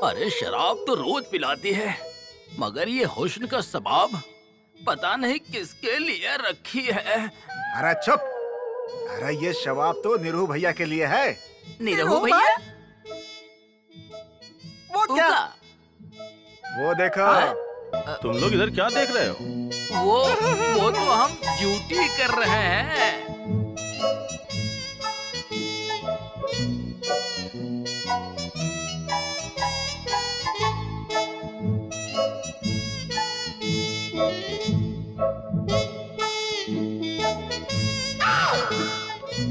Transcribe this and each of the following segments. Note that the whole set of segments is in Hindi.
अरे शराब तो रोज पिलाती है, मगर ये हुस्न का सबाब पता नहीं किसके लिए रखी है। अरे चुप! अरे ये शराब तो निरू भैया के लिए है। निरू भैया? वो क्या? वो देखो। तुम लोग इधर क्या देख रहे हो? वो तो हम ड्यूटी कर रहे हैं।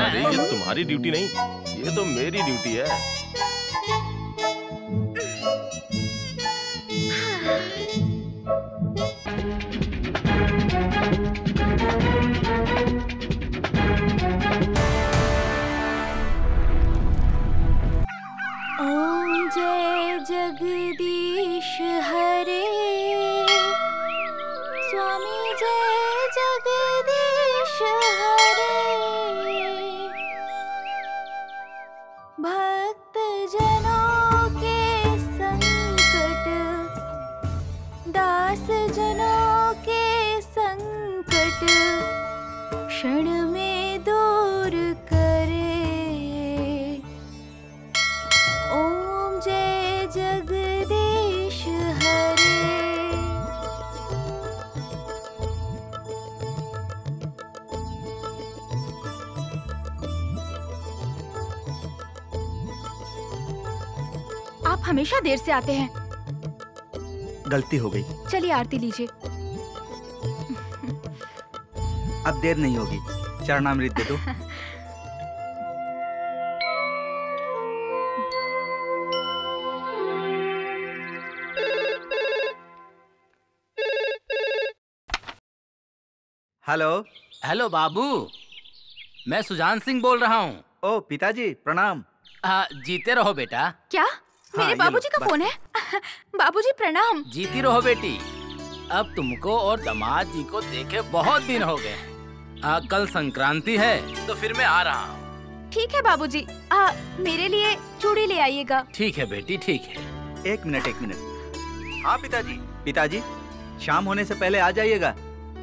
अरे ये तुम्हारी ड्यूटी नहीं, ये तो मेरी ड्यूटी है। ओम जय जगदीश हरे, स्वामी जय जगदीश हरे। भक्त जनों के संकट, दास जनों के संकट क्षण में दूर करे। ओम जय जगदीश हरे। आप हमेशा देर से आते हैं। गलती हो गई। चलिए आरती लीजिए। अब देर नहीं होगी, चरणामृत दे दो। हेलो। हेलो बाबू, मैं सुजान सिंह बोल रहा हूँ। ओ पिताजी प्रणाम। जीते रहो बेटा। क्या? मेरे बाबूजी का फोन है? बाबूजी प्रणाम। जीती रहो बेटी। अब तुमको और दामाद जी को देखे बहुत दिन हो गए। कल संक्रांति है तो फिर मैं आ रहा हूँ। ठीक है बाबूजी। मेरे लिए चूड़ी ले आइएगा। ठीक है बेटी, ठीक है। एक मिनट। हाँ पिताजी। पिताजी शाम होने से पहले आ जाइएगा।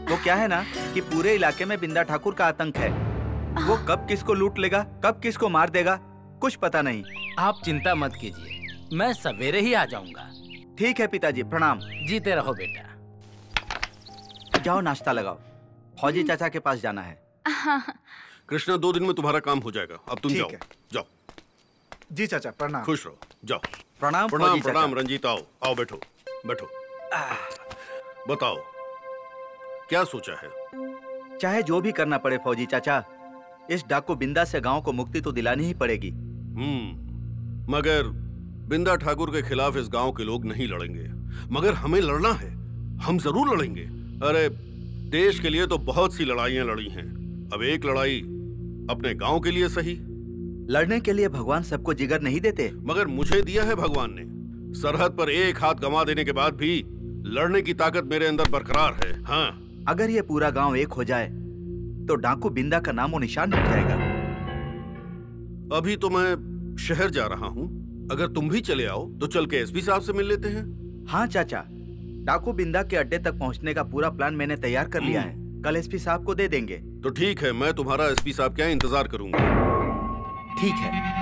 वो क्या है ना कि पूरे इलाके में बिंदा ठाकुर का आतंक है। वो कब किसको लूट लेगा, कब किसको मार देगा, कुछ पता नहीं। आप चिंता मत कीजिए, मैं सवेरे ही आ जाऊंगा। ठीक है पिताजी प्रणाम। जीते रहो बेटा। जाओ नाश्ता लगाओ, फौजी चाचा के पास जाना है। कृष्णा 2 दिन में तुम्हारा काम हो जाएगा। अब तुम जाओ। जाओ। जी चाचा प्रणाम। खुश रहो, जाओ। प्रणाम प्रणाम प्रणाम। रंजीत आओ आओ, बैठो बैठो। बताओ क्या सोचा है? चाहे जो भी करना पड़े फौजी चाचा, इस डाकू बिंदा से गांव को मुक्ति तो दिलानी ही पड़ेगी। मगर बिंदा ठाकुर के खिलाफ इस गांव के लोग नहीं लड़ेंगे, मगर हमें लड़ना है। हम जरूर लड़ेंगे। अरे देश के लिए तो बहुत सी लड़ाइयां लड़ी हैं। अब एक लड़ाई अपने गांव के लिए सही। लड़ने के लिए भगवान सबको जिगर नहीं देते। मगर मुझे दिया है भगवान ने। सरहद पर एक हाथ गंवा देने के बाद भी लड़ने की ताकत मेरे अंदर बरकरार है। हाँ, अगर ये पूरा गांव एक हो जाए तो डाकू बिंदा का नामो निशान मिट जाएगा। अभी तो मैं शहर जा रहा हूँ, अगर तुम भी चले आओ तो चल के एसपी साहब से मिल लेते हैं। हाँ चाचा, डाकू बिंदा के अड्डे तक पहुँचने का पूरा प्लान मैंने तैयार कर लिया है। कल एसपी साहब को दे देंगे। तो ठीक है, मैं तुम्हारा एसपी साहब के यहाँ इंतजार करूंगा। ठीक है।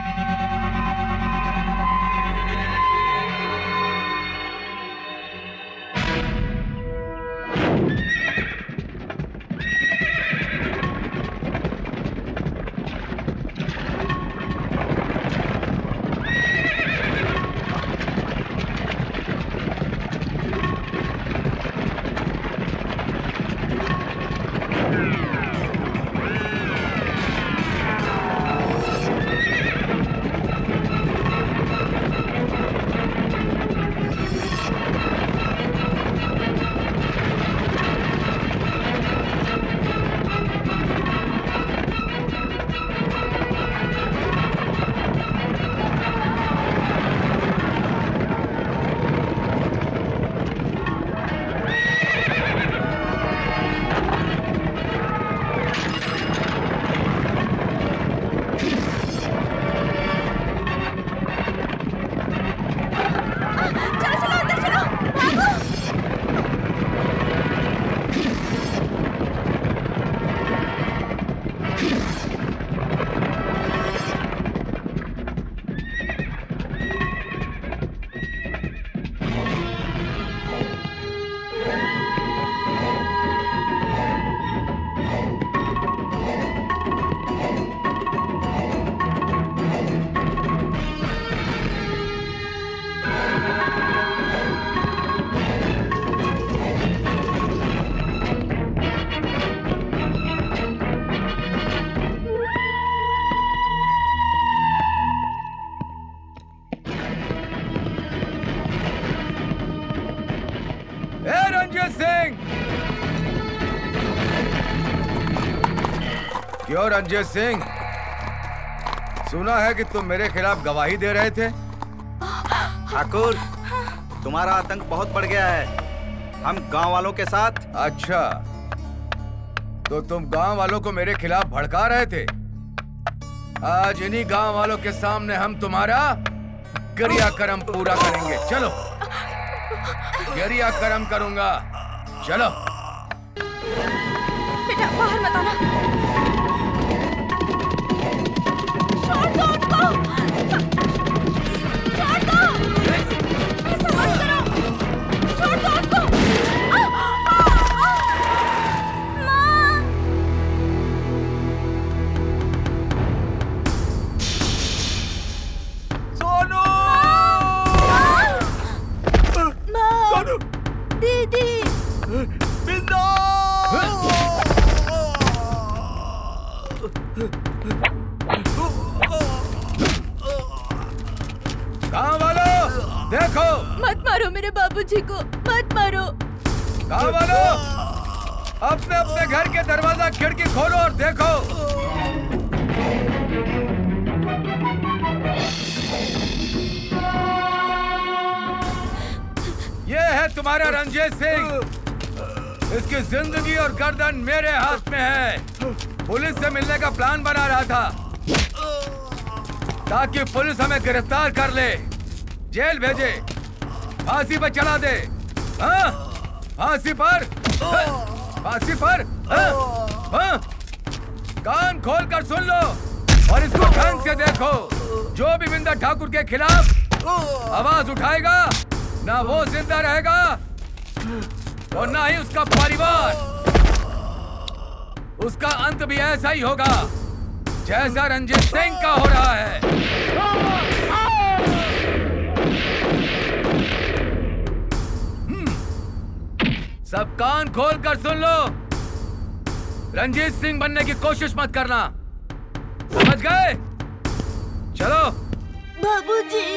रंजीत सिंह! क्यों रंजीत सिंह? सुना है कि तुम मेरे खिलाफ गवाही दे रहे थे। ठाकुर, तुम्हारा आतंक बहुत बढ़ गया है। हम गांव वालों के साथ। अच्छा, तो तुम गांव वालों को मेरे खिलाफ भड़का रहे थे। आज इन्हीं गांव वालों के सामने हम तुम्हारा क्रियाक्रम पूरा करेंगे। चलो, क्रियाक्रम करूंगा। चलो। बेटा बाहर मत आना। छोड़ दो उनको। छोड़ दो। ऐसा मत करो। छोड़ दो उनको। माँ। सोनू! माँ। दीदी। बिंदु! गाँव वालों, देखो! मत मारो मेरे बाबूजी को, मत मारो। गाँव वालों, अपने अपने घर के दरवाजा खिड़की खोलो और देखो। ये है तुम्हारा रंजीत सिंह। इसकी जिंदगी और गर्दन मेरे हाथ में है। पुलिस से मिलने का प्लान बना रहा था ताकि पुलिस हमें गिरफ्तार कर ले, जेल भेजे, फांसी पर चढ़ा दे। हाँ? फांसी पर? फांसी पर? हाँ? कान खोल कर सुन लो और इसको ढंग से देखो। जो भी बिंदा ठाकुर के खिलाफ आवाज उठाएगा, ना वो जिंदा रहेगा और ना ही उसका परिवार। उसका अंत भी ऐसा ही होगा जैसा रंजीत सिंह का हो रहा है। सब कान खोल कर सुन लो। रंजीत सिंह बनने की कोशिश मत करना, समझ गए? चलो। बाबूजी,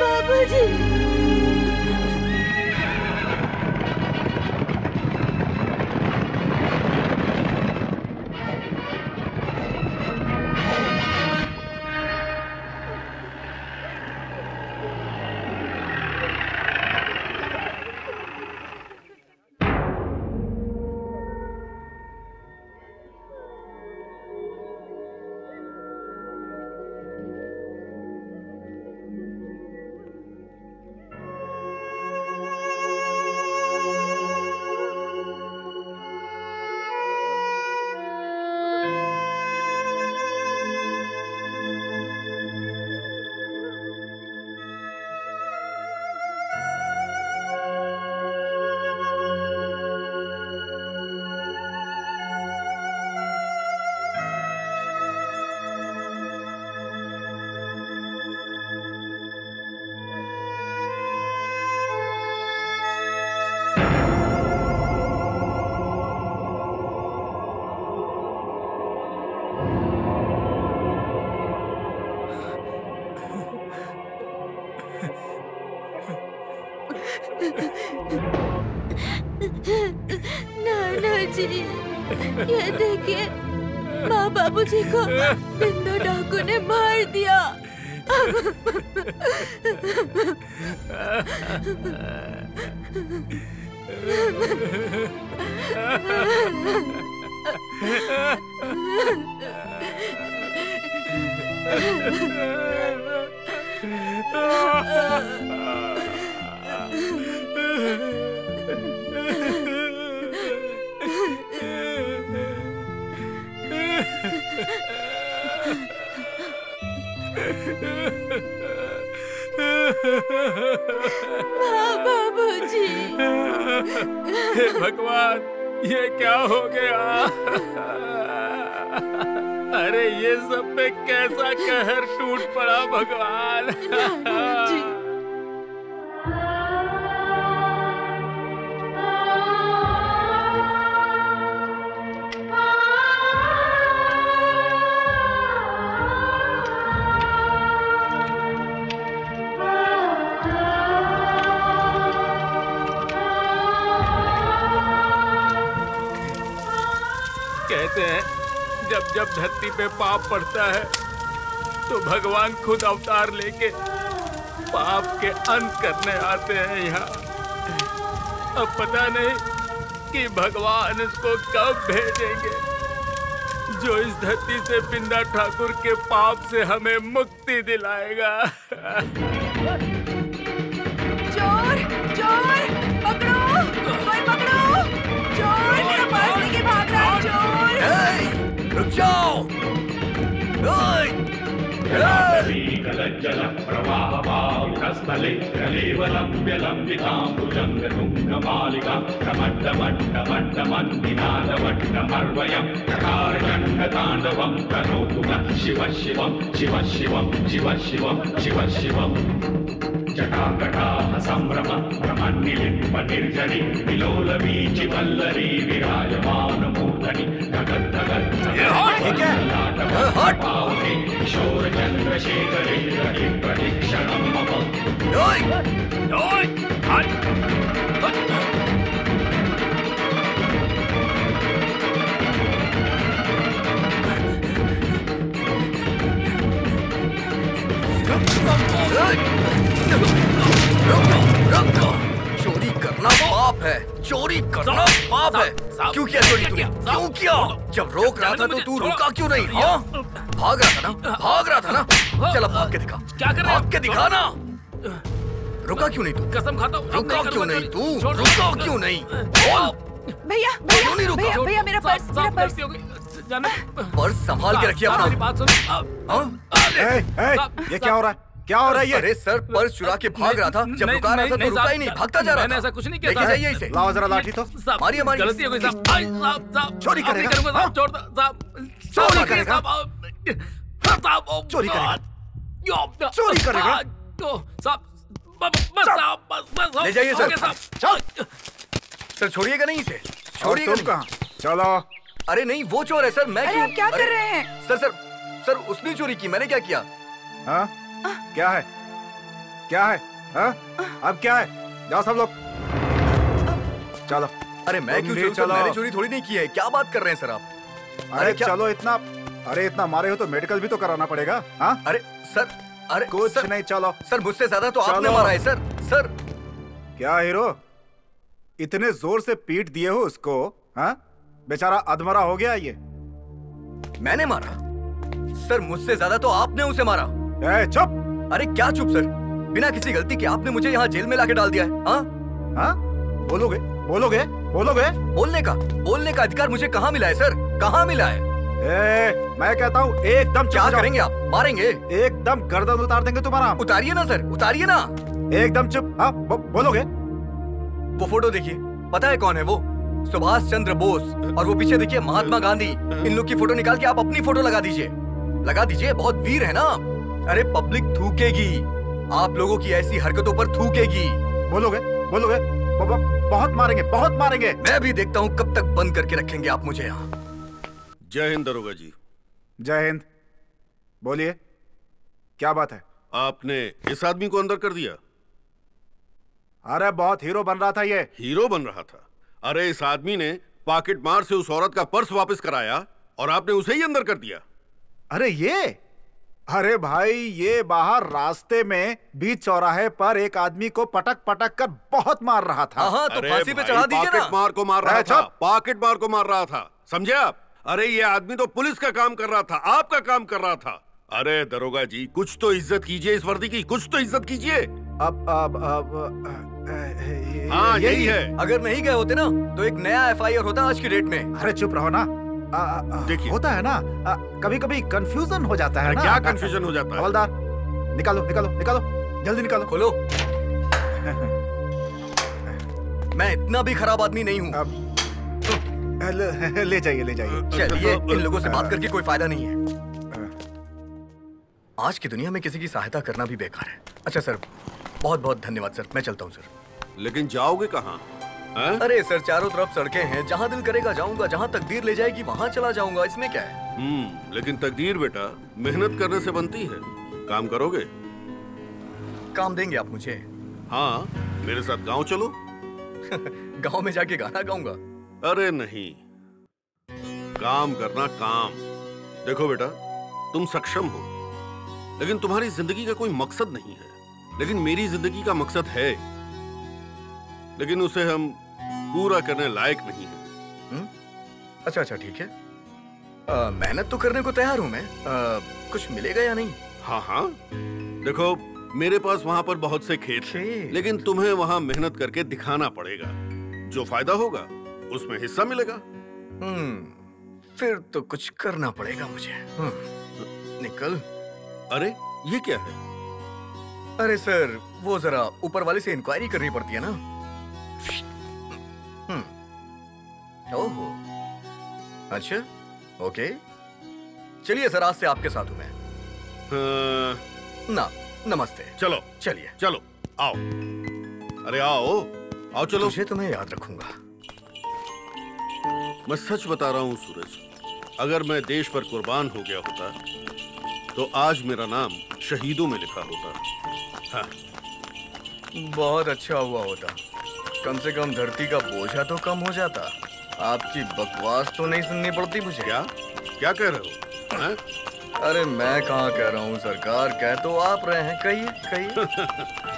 बाबूजी। नाना जी, ये देखिए, माँ बाबूजी को बिंदु ठाकुर ने मार दिया। बाबूजी, हे भगवान, ये क्या हो गया? अरे ये सब पे कैसा कहर टूट पड़ा भगवान। नाना जी, कहते हैं जब जब धरती पे पाप पड़ता है तो भगवान खुद अवतार लेके पाप के अंत करने आते हैं यहाँ। अब पता नहीं कि भगवान इसको कब भेजेंगे जो इस धरती से बिंदा ठाकुर के पाप से हमें मुक्ति दिलाएगा। चोर चोर पकड़ो, कोई पकड़ो, चोर मेरा पर्स लेके भाग रहा है चोर। रुक जाओ। जटाकटाः संभ्रम भ्रमन्निलिम्ब निर्जनि विलोलवीचि वल्लरी विराजमानमूर्धनि धगद् धगद् पावके किशोर चन्द्रशेखरे रति प्रतीक्षणं मम। चोरी करना पाप है, चोरी करना पाप है। क्यों किया चोरी तूने? क्यों किया? जब रोक रहा था तो तू रुका क्यों नहीं? हाँ? भाग रहा था ना? भाग रहा था ना? चल अब भाग के दिखा। क्या कर रहा है? भाग के दिखा ना। रुका क्यों नहीं तू? कसम खाता हूँ। रुका क्यों नहीं तू? रुका क्यों नहीं? भैया भैया भैया भैया मेरा पर्स, मेरा पर्स। पर्स संभाल के रखिए अपना। बात सुन। ये क्या हो रहा है? क्या हो रहा है ये? अरे सर पर्स चुरा के भाग रहा था, जब रुका रहा था तो रुका ही नहीं, भागता जा रहा था। मैंने ऐसा कुछ नहीं किया। लेके जाइए इसे। लाओ जरा लाठी तो। मारिए मारिए। गलती हो गई साहब। चोरी करेगा? साहब छोड़ दो साहब। चोरी करेगा? चोरी करेगा? चोरी करेगा? साहब ले जाइए सर। चल। सर छोड़िएगा नहीं इसे, और छोड़िएगा तुम नहीं। कहाँ? चलो। अरे नहीं वो चोर है सर, मैं अरे क्यों? आप क्या कर रहे हैं? सर उसने चोरी की, मैंने क्या किया? हाँ? क्या है? क्या है? हाँ? अब क्या है? जाओ सब लोग। चलो। अरे मैं तुम क्यों भी चोरी? चलो। मैंने चोरी थोड़ी नहीं की है, क्या बात कर रहे हैं सर आप? अरे क्या? चलो इतना मारे हो तो मेडिकल भी तो कराना पड़ेगा। हाँ? अरे सर, अरे कुछ सर, नहीं, चलो। सर मुझसे ज्यादा तो आपने चलो। मारा है सर। सर क्या हीरो, इतने जोर से पीट दिए हो उसको? हाँ? बेचारा अधमरा हो गया ये। मैंने मारा? सर मुझसे ज्यादा तो आपने उसे मारा। ए, चुप। अरे क्या चुप सर, बिना किसी गलती के आपने मुझे यहाँ जेल में लाके डाल दिया है। हाँ? हाँ? बोलोगे बोलोगे बोलोगे? बोलने का अधिकार मुझे कहाँ मिला है सर? कहाँ मिला है? मैं कहता हूँ एकदम क्या करेंगे आप? मारेंगे? एकदम गर्दन उतार देंगे तुम्हारा। उतारिए ना सर, उतारिए ना। एकदम चुप। हाँ? बोलोगे? वो फोटो देखिए, पता है कौन है वो? सुभाष चंद्र बोस, और वो पीछे देखिए महात्मा गांधी। इन लोग की फोटो निकाल के आप अपनी फोटो लगा दीजिए, बहुत वीर है ना आप। अरे पब्लिक थूकेगी, आप लोगों की ऐसी हरकतों पर थूकेगी। बोलोगे बोलोगे? बहुत मारेंगे, बहुत मारेंगे। मैं भी देखता हूँ कब तक बंद करके रखेंगे आप मुझे यहाँ। जय हिंद दरोगा जी। जय हिंद। बोलिए, क्या बात है? आपने इस आदमी को अंदर कर दिया? अरे बहुत हीरो बन रहा था ये। हीरो बन रहा था? अरे इस आदमी ने पॉकेट मार से उस औरत का पर्स वापस कराया और आपने उसे ही अंदर कर दिया। अरे ये, अरे भाई ये बाहर रास्ते में बीच चौराहे पर एक आदमी को पटक पटक कर बहुत मार रहा था। हाँ तो फांसी पे चढ़ा दीजिए ना। पॉकेट मार को मार रहा था, पॉकेट मार को मार रहा था, समझे आप? अरे ये आदमी तो पुलिस का काम कर रहा था, आपका काम कर रहा था। अरे दरोगा जी कुछ तो इज्जत कीजिए इस वर्दी की, कुछ तो इज्जत कीजिए। अब हाँ यही है। अगर नहीं गए होते ना तो एक नया FIR होता आज की डेट में। अरे चुप रहो ना। देखिए होता है ना, कभी कभी कंफ्यूजन हो जाता है ना। क्या कंफ्यूजन हो जाता है? हवलदार निकालो निकालो निकालो, जल्दी निकालो। खोलो। मैं इतना भी खराब आदमी नहीं हूँ। ले जाइए ले जाइए। चलिए, इन लोगों से बात करके कोई फायदा नहीं है। आज की दुनिया में किसी की सहायता करना भी बेकार है। अच्छा सर, बहुत बहुत धन्यवाद सर, मैं चलता हूँ सर। लेकिन जाओगे कहाँ? अरे सर चारों तरफ सड़कें हैं, जहाँ दिल करेगा जाऊंगा, जहाँ तकदीर ले जाएगी वहाँ चला जाऊंगा, इसमें क्या है? लेकिन तकदीर बेटा मेहनत करने से बनती है। काम करोगे? काम देंगे आप मुझे? हाँ, मेरे साथ गांव चलो। गांव में जाके गाना गाऊंगा? अरे नहीं, काम करना काम। देखो बेटा, तुम सक्षम हो, लेकिन तुम्हारी जिंदगी का कोई मकसद नहीं है। लेकिन मेरी जिंदगी का मकसद है, लेकिन उसे हम पूरा करने लायक नहीं है। अच्छा अच्छा, ठीक है। मेहनत तो करने को तैयार हूं मैं। कुछ मिलेगा या नहीं? हाँ हाँ, देखो मेरे पास वहाँ पर बहुत से खेत हैं, लेकिन तुम्हें वहाँ मेहनत करके दिखाना पड़ेगा। जो फायदा होगा उसमें हिस्सा मिलेगा। फिर तो कुछ करना पड़ेगा मुझे। निकल। अरे ये क्या है? अरे सर, वो जरा ऊपर वाले से इंक्वायरी करनी पड़ती है ना। ओहो, अच्छा, ओके, चलिए सर, आज से आपके साथ हूं मैं। ना, नमस्ते। चलो चलिए, चलो, आओ। अरे आओ आओ, चलो। तुझे तो मैं याद रखूंगा। मैं सच बता रहा हूँ सूरज, अगर मैं देश पर कुर्बान हो गया होता तो आज मेरा नाम शहीदों में लिखा होता। हाँ। बहुत अच्छा हुआ होता। कम से कम धरती का बोझा तो कम हो जाता। आपकी बकवास तो नहीं सुननी पड़ती मुझे। क्या कह रहे हो? हैं? अरे मैं कहाँ कह रहा हूँ सरकार, कह तो आप रहे हैं। कहिए कहिए।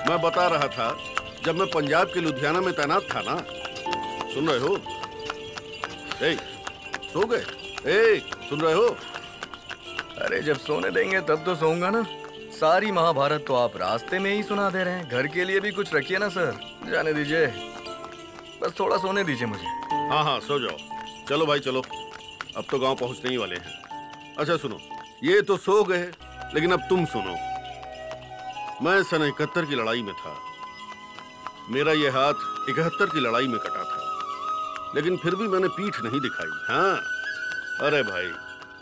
मैं बता रहा था, जब मैं पंजाब के लुधियाना में तैनात था ना। सुन रहे हो? सो गए? सुन रहे हो? अरे जब सोने देंगे तब तो सोऊंगा ना। सारी महाभारत तो आप रास्ते में ही सुना दे रहे हैं। घर के लिए भी कुछ रखिए ना सर। जाने दीजिए, बस थोड़ा सोने दीजिए मुझे। हाँ हाँ, सो जाओ। चलो भाई चलो, अब तो गांव पहुंचने ही वाले हैं। अच्छा सुनो, ये तो सो गए, लेकिन अब तुम सुनो। मैं सन 71 की लड़ाई में था। मेरा ये हाथ 71 की लड़ाई में कटा था, लेकिन फिर भी मैंने पीठ नहीं दिखाई। हाँ, अरे भाई,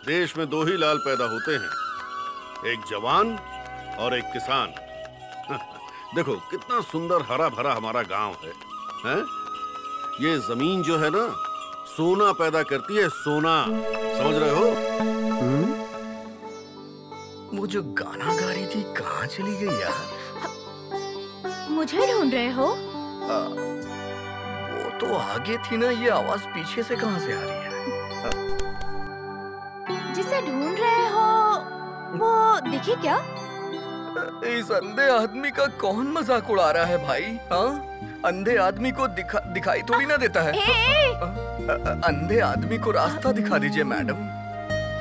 देश में दो ही लाल पैदा होते हैं, एक जवान और एक किसान। देखो कितना सुंदर हरा भरा हमारा गांव है, हैं? ये जमीन जो है ना, सोना पैदा करती है, सोना। समझ रहे हो? वो जो गाना गा रही थी कहाँ चली गई यार? मुझे ढूंढ रहे हो? वो तो आगे थी ना, ये आवाज पीछे से कहाँ से आ रही है? जिसे ढूंढ रहे हो वो दिखी क्या? इस अंधे आदमी का कौन मजाक उड़ा रहा है भाई? हाँ, अंधे आदमी को दिखाई थोड़ी ना देता है। अंधे आदमी को रास्ता दिखा दीजिए मैडम।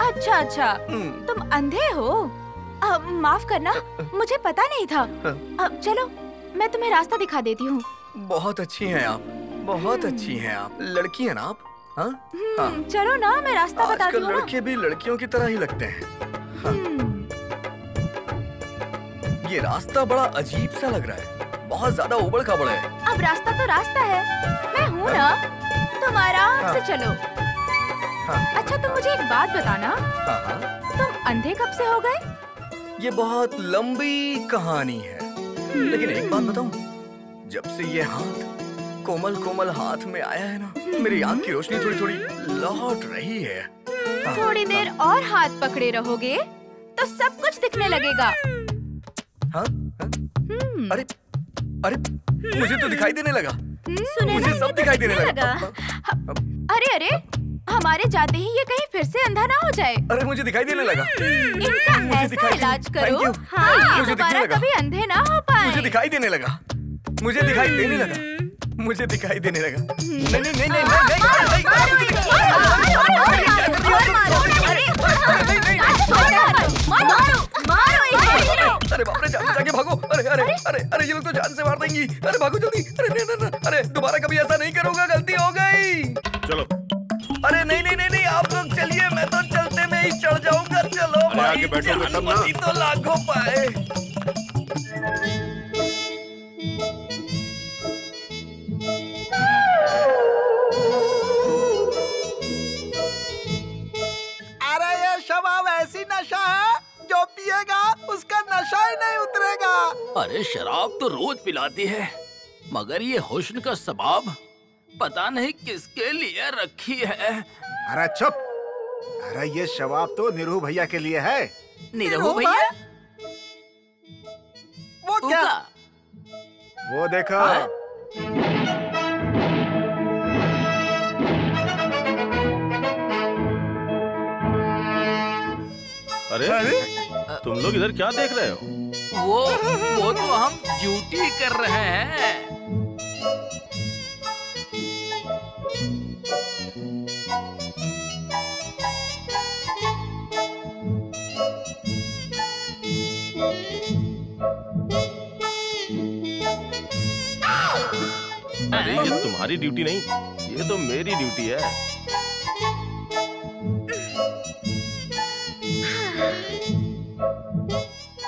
अच्छा अच्छा, तुम अंधे हो? माफ करना, मुझे पता नहीं था। अब चलो, मैं तुम्हें रास्ता दिखा देती हूँ। बहुत अच्छी हैं आप, बहुत अच्छी हैं आप। लड़की हैं ना आप? हाँ? हाँ। चलो ना, मैं रास्ता बताती हूँ। लड़के भी लड़कियों की तरह ही लगते हैं। हाँ। ये रास्ता बड़ा अजीब सा लग रहा है, बहुत ज्यादा उबड़ खाबड़ है। अब रास्ता तो रास्ता है, मैं हूँ ना, तुम आराम से चलो। अच्छा तुम मुझे एक बात बताना, तुम अंधे कब से हो गए? ये बहुत लंबी कहानी है, लेकिन एक बात बताऊं, जब से ये हाथ कोमल कोमल हाथ में आया है ना, मेरी आंख की रोशनी थोड़ी थोड़ी लौट रही है। थोड़ी देर और हाथ पकड़े रहोगे तो सब कुछ दिखने लगेगा। हाँ? अरे अरे, मुझे तो दिखाई देने लगा। मुझे सब दिखाई देने लगा। अरे अरे, हमारे जाते ही ये कहीं फिर से अंधा ना हो जाए। अरे मुझे दिखाई देने लगा। इनका ऐसा इलाज करो, हाँ, ये दोबारा कभी अंधे ना हो पाए। मुझे दिखाई देने लगा, मुझे दिखाई देने लगा, मुझे दिखाई देने लगा। नहीं नहीं नहीं नहीं अरे बाप रे, जाके भागो। अरे अरे अरे अरे, ये लोग तो जान से मार देंगी। अरे भागो जल्दी। अरे नहीं, अरे दोबारा कभी ऐसा नहीं करूंगा, गलती हो गई। चलो। अरे नहीं नहीं नहीं, आप लोग चलिए, मैं तो चलते में ही चढ़ जाऊंगा। चलो भाई, आगे बैठोगे तब ना। तो लाखों पाए। अरे ये शराब ऐसी नशा है, जो पिएगा उसका नशा ही नहीं उतरेगा। अरे शराब तो रोज पिलाती है, मगर ये हुस्न का सबाब पता नहीं किसके लिए रखी है। अरे चुप। अरे ये शराब तो निरू भैया के लिए है। निरू भैया? वो क्या? वो देखो। अरे तुम लोग इधर क्या देख रहे हो? वो तो हम ड्यूटी कर रहे हैं। अरे ये तुम्हारी ड्यूटी नहीं, ये तो मेरी ड्यूटी है।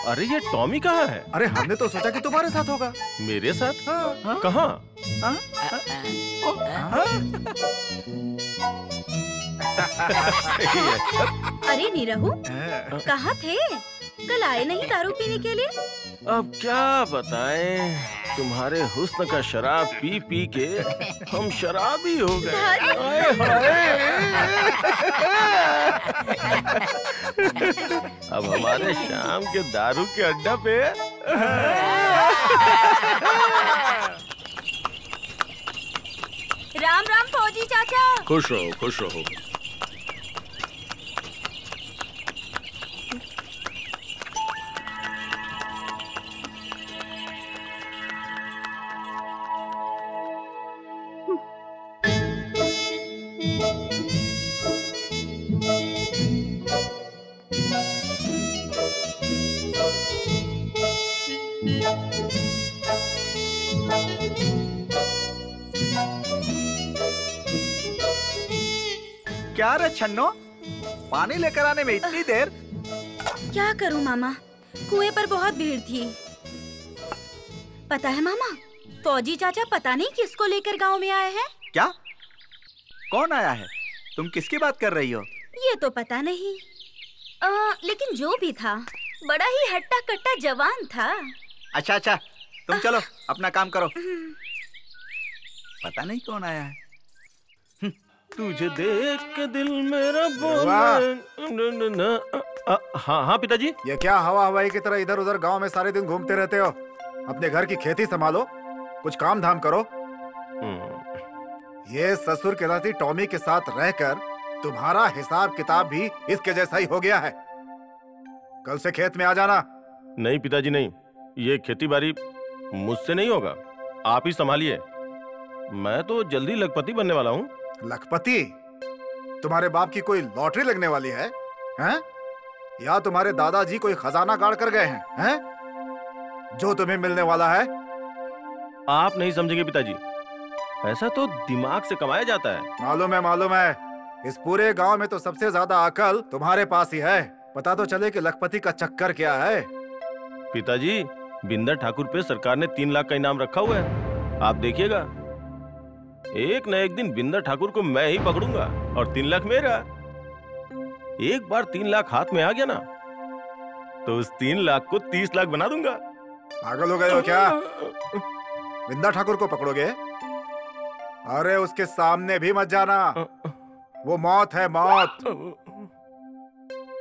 अरे ये टॉमी कहाँ है? अरे हमने तो सोचा कि तुम्हारे साथ होगा। मेरे साथ? हाँ। कहाँ? अरे निरहु, कहाँ थे? कल आए नहीं दारू पीने के लिए? अब क्या बताएं, तुम्हारे हुस्न का शराब पी पी के हम शराबी हो गए। हाय अब हमारे शाम के दारू के अड्डा पे राम राम फौजी चाचा। खुश रहो, खुश रहो। क्या रे छन्नो, पानी लेकर आने में इतनी देर? क्या करूं मामा, कुएं पर बहुत भीड़ थी। पता है मामा, फौजी चाचा पता नहीं किसको लेकर गांव में आए हैं। क्या? कौन आया है? तुम किसकी बात कर रही हो? ये तो पता नहीं, लेकिन जो भी था बड़ा ही हट्टा कट्टा जवान था। अच्छा अच्छा, तुम चलो अपना काम करो। पता नहीं कौन आया है। तुझे देख के दिल मेरा बोले। हाँ हाँ पिताजी। ये क्या हवा हवाई की तरह इधर उधर गांव में सारे दिन घूमते रहते हो? अपने घर की खेती संभालो, कुछ काम धाम करो। ये ससुर के नाती टॉमी के साथ रहकर तुम्हारा हिसाब किताब भी इसके जैसा ही हो गया है। कल से खेत में आ जाना। नहीं पिताजी नहीं, ये खेती बाड़ी मुझसे नहीं होगा, आप ही संभालिए। मैं तो जल्दी लखपति बनने वाला हूँ। लखपति? तुम्हारे बाप की कोई लॉटरी लगने वाली है? हैं? या तुम्हारे दादाजी कोई खजाना गाड़ कर गए हैं? जो तुम्हें मिलने वाला है? आप नहीं समझेंगे पिताजी, पैसा तो दिमाग से कमाया जाता है। मालूम है, मालूम है। इस पूरे गांव में तो सबसे ज्यादा अकल तुम्हारे पास ही है। पता तो चले कि लखपति का चक्कर क्या है। पिताजी, बिंदर ठाकुर पे सरकार ने 3 लाख का इनाम रखा हुआ है, आप देखिएगा। एक न एक दिन बिंदर ठाकुर को मैं ही पकड़ूंगा और 3 लाख मेरा। एक बार 3 लाख हाथ में आ गया ना, तो उस 3 लाख को 30 लाख बना दूंगा। पागल हो गए हो क्या? बिंदर ठाकुर को पकड़ोगे? अरे उसके सामने भी मत जाना, वो मौत है, मौत।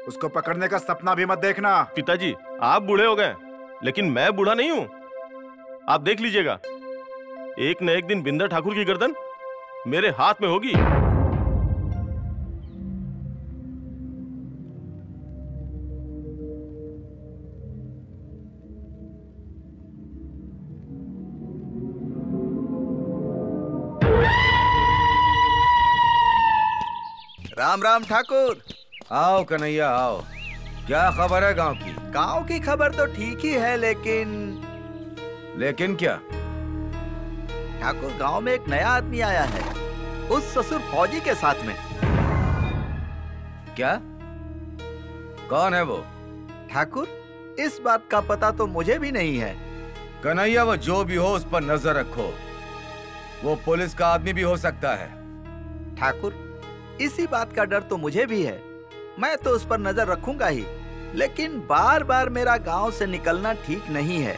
उसको पकड़ने का सपना भी मत देखना। पिताजी, आप बूढ़े हो गए, लेकिन मैं बूढ़ा नहीं हूं। आप देख लीजिएगा, एक न एक दिन बिंदर ठाकुर की गर्दन मेरे हाथ में होगी। राम राम ठाकुर। आओ कन्हैया आओ, क्या खबर है गांव की? गांव की खबर तो ठीक ही है, लेकिन क्या? ठाकुर, गांव में एक नया आदमी आया है, उस ससुर फौजी के साथ में। क्या? कौन है वो? ठाकुर, इस बात का पता तो मुझे भी नहीं है। कन्हैया, वो जो भी हो उस पर नजर रखो, वो पुलिस का आदमी भी हो सकता है। ठाकुर, इसी बात का डर तो मुझे भी है, मैं तो उस पर नजर रखूंगा ही, लेकिन बार बार मेरा गांव से निकलना ठीक नहीं है।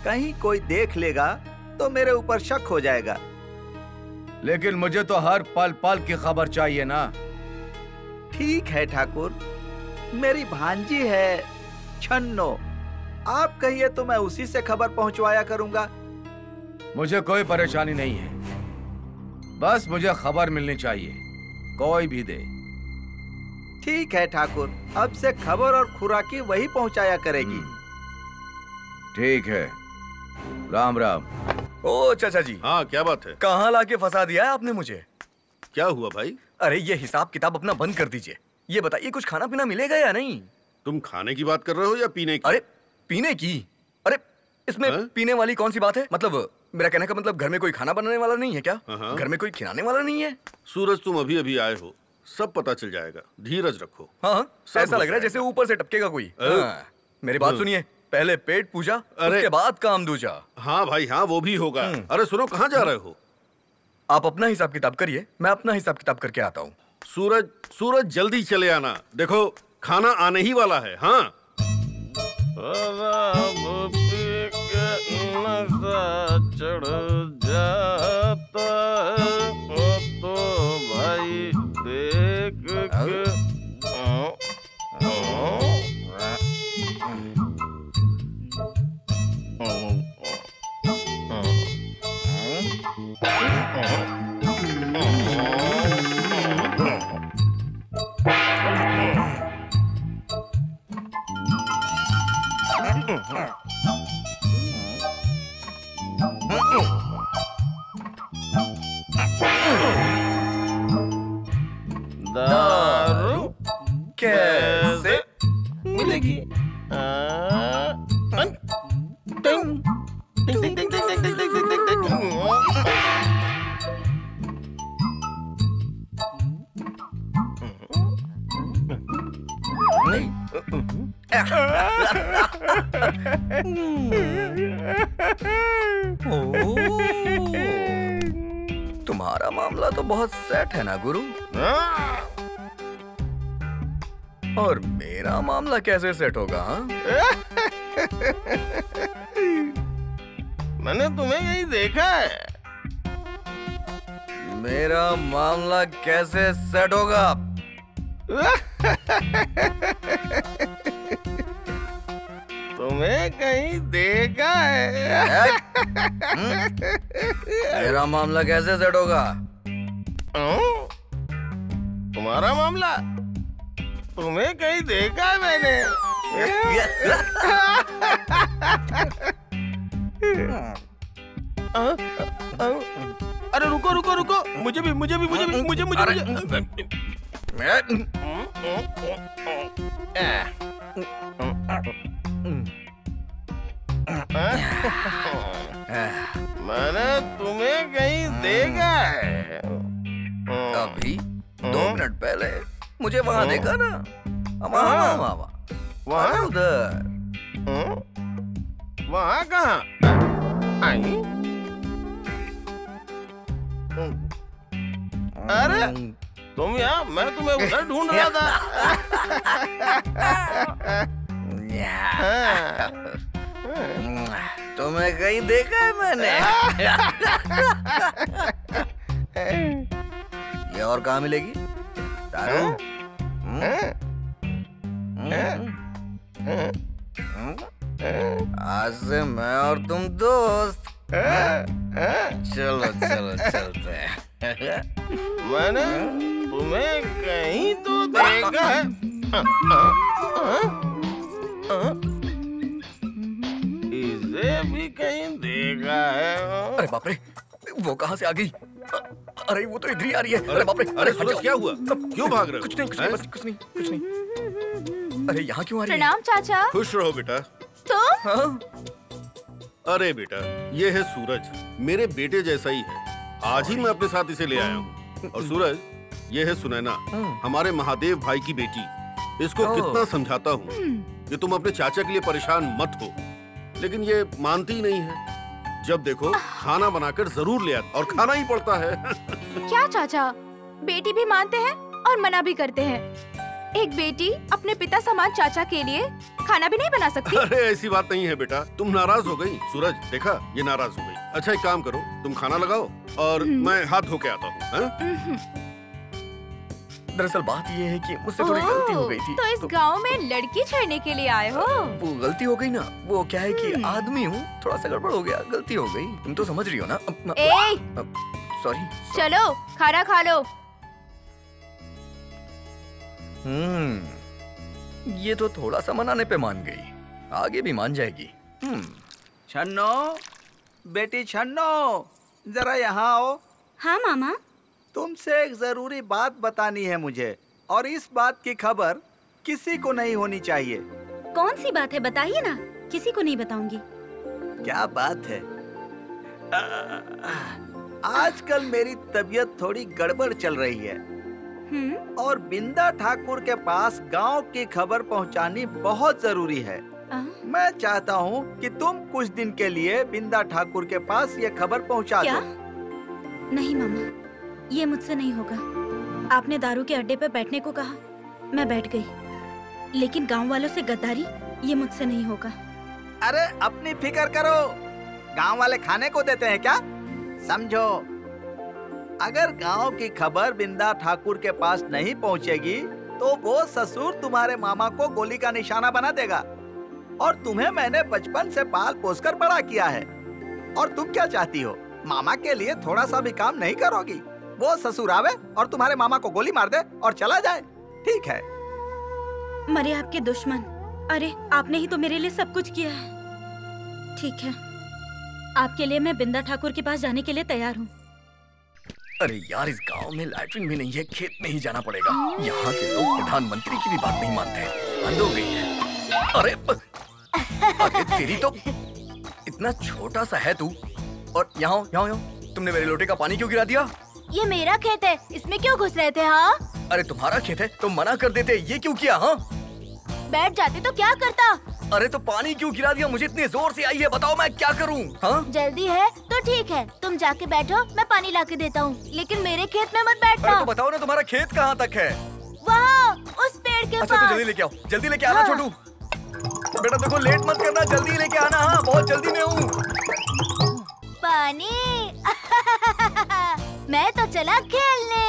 कहीं कोई देख लेगा तो मेरे ऊपर शक हो जाएगा। लेकिन मुझे तो हर पल पल की खबर चाहिए ना। ठीक है ठाकुर, मेरी भांजी है छन्नो, आप कहिए तो मैं उसी से खबर पहुंचवाया करूंगा। मुझे कोई परेशानी नहीं है, बस मुझे खबर मिलनी चाहिए, कोई भी दे। ठीक है ठाकुर, अब से खबर और खुराकी वही पहुंचाया करेगी। ठीक है। राम राम। ओ चाचा जी। हाँ, क्या बात है? कहाँ लाके फंसा दिया है आपने मुझे? क्या हुआ भाई? अरे ये हिसाब किताब अपना बंद कर दीजिए। ये बताइए कुछ खाना पीना मिलेगा या नहीं? तुम खाने की बात कर रहे हो या पीने की? अरे पीने की? अरे इसमें पीने वाली कौन सी बात है? मतलब मेरा कहने का मतलब घर में कोई खाना बनाने वाला नहीं है क्या? घर में कोई खिलाने वाला नहीं है? सूरज, तुम अभी अभी आए हो, सब पता चल जाएगा, धीरज रखो। हाँ, ऐसा लग रहा है जैसे ऊपर से टपकेगा कोई। मेरी बात सुनिए, पहले पेट पूजा, उसके बाद काम दूजा। हाँ भाई हाँ, वो भी होगा। अरे सुनो, कहाँ जा रहे हो? आप अपना हिसाब किताब करिए, मैं अपना हिसाब किताब करके आता हूँ। सूरज जल्दी चले आना, देखो खाना आने ही वाला है। हाँ चढ़ जाता तो भाई देख के दारू कैसे मिलेगी? तुम्हारा मामला तो बहुत सेट है ना गुरु? और मेरा मामला कैसे सेट होगा? हाँ? मैंने तुम्हें यही देखा है। मेरा मामला कैसे सेट होगा? तुम्हें कहीं देखा है। मेरा मामला कैसे सेट होगा? तुम्हारा मामला तुम्हें कहीं देखा है मैंने। अरे रुको रुको रुको, मुझे भी मैंने तुम्हें कहीं देखा है। अभी 2 मिनट पहले मुझे वहां देखा ना? वहां उधर। वहां कहाँ? अरे तुम यहाँ, मैं तुम्हें उधर ढूंढ रहा था। तुम्हें कहीं देखा है मैंने? ये और कहाँ मिलेगी? दारू? आज से मैं और तुम दोस्त। चलो चलते हैं। मैंने तुम्हें कहीं तो देखा है। इसे भी कहीं देखा है। अरे बाप रे, वो कहाँ से आ गई? अरे वो तो इधर ही आ रही है। अरे बाप रे, अरे सूरज क्या हुआ? क्यों भाग रहे हो? कुछ नहीं। अरे यहाँ क्यों आ रही है? प्रणाम चाचा। खुश रहो बेटा। तुम? अरे बेटा, ये है सूरज, मेरे बेटे जैसा ही है। आज ही मैं अपने साथ इसे ले आया हूँ। और सूरज, ये है सुनैना, हमारे महादेव भाई की बेटी। इसको कितना समझाता हूँ कि तुम अपने चाचा के लिए परेशान मत हो, लेकिन ये मानती ही नहीं है। जब देखो खाना बनाकर जरूर ले आता और खाना ही पड़ता है। क्या चाचा, बेटी भी मानते हैं और मना भी करते हैं। एक बेटी अपने पिता समान चाचा के लिए खाना भी नहीं बना सकती? अरे ऐसी बात नहीं है बेटा, तुम नाराज हो गई। सूरज देखा, ये नाराज हो गई। अच्छा एक काम करो, तुम खाना लगाओ और मैं हाथ धो के आता हूँ। दरअसल बात ये है कि मुझसे थोड़ी गलती हो गई थी। तो इस गांव में लड़की छेड़ने के लिए आए हो? वो गलती हो गई ना, वो क्या है कि आदमी हूँ, थोड़ा सा गड़बड़ हो गया, गलती हो गई। तुम तो समझ रही हो ना? सॉरी। चलो खाना खा लो। ये तो थोड़ा सा मनाने पे मान गई, आगे भी मान जाएगी। छन्नो, बेटी छन्नो, जरा यहाँ आओ। हाँ मामा। तुमसे एक जरूरी बात बतानी है मुझे, और इस बात की खबर किसी को नहीं होनी चाहिए। कौन सी बात है, बताइए ना। किसी को नहीं बताऊंगी। क्या बात है? आजकल मेरी तबीयत थोड़ी गड़बड़ चल रही है और बिंदा ठाकुर के पास गांव की खबर पहुंचानी बहुत जरूरी है। मैं चाहता हूं कि तुम कुछ दिन के लिए बिंदा ठाकुर के पास ये खबर पहुंचा दो। नहीं मामा, ये मुझसे नहीं होगा। आपने दारू के अड्डे पे बैठने को कहा, मैं बैठ गई, लेकिन गांव वालों से गद्दारी, ये मुझसे नहीं होगा। अरे अपनी फिक्र करो, गांव वाले खाने को देते हैं क्या? समझो, अगर गांव की खबर बिंदा ठाकुर के पास नहीं पहुंचेगी तो वो ससुर तुम्हारे मामा को गोली का निशाना बना देगा। और तुम्हें मैंने बचपन से पाल पोस कर बड़ा किया है, और तुम क्या चाहती हो, मामा के लिए थोड़ा सा भी काम नहीं करोगी? वो ससुर आवे और तुम्हारे मामा को गोली मार दे और चला जाए, ठीक है? मरे आपके दुश्मन, अरे आपने ही तो मेरे लिए सब कुछ किया है। ठीक है, आपके लिए मैं बिंदा ठाकुर के पास जाने के लिए तैयार हूँ। अरे यार, इस गांव में लैट्रिन भी नहीं है, खेत में ही जाना पड़ेगा। यहाँ के लोग प्रधानमंत्री की भी बात नहीं मानते, बंद हो गई है। अरे तेरी तो इतना छोटा सा है तू, और यहाँ तुमने मेरे लोटे का पानी क्यों गिरा दिया? ये मेरा खेत है, इसमें क्यों घुस रहे थे? हाँ, अरे तुम्हारा खेत है, तुम मना कर देते, ये क्यों किया? हाँ, बैठ जाते तो क्या करता? अरे तो पानी क्यों गिरा दिया? मुझे इतनी जोर से आई है, बताओ मैं क्या करूं? हाँ? जल्दी है तो ठीक है, तुम जाके बैठो, मैं पानी लाके देता हूँ, लेकिन मेरे खेत में मत बैठना। अरे तो बताओ ना, तुम्हारा खेत कहाँ तक है? वहाँ उस पेड़ के अच्छा, पास। तो जल्दी लेके आओ, जल्दी लेके आना। छोटू बेटा देखो, लेट मत करना, जल्दी लेके आना। हाँ, बहुत जल्दी में हूँ। पानी मैं तो चला खेलने।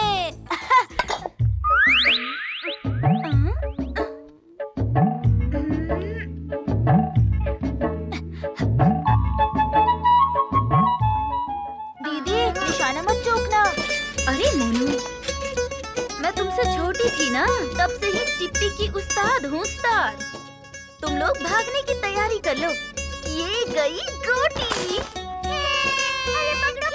दीदी, निशाना मत चूकना। अरे मोनू, मैं तुमसे छोटी थी ना, तब से ही टिप्पी की उस्ताद हूँ, उस्ताद। तुम लोग भागने की तैयारी कर लो। ये गई गोटी। अरे पकड़ो,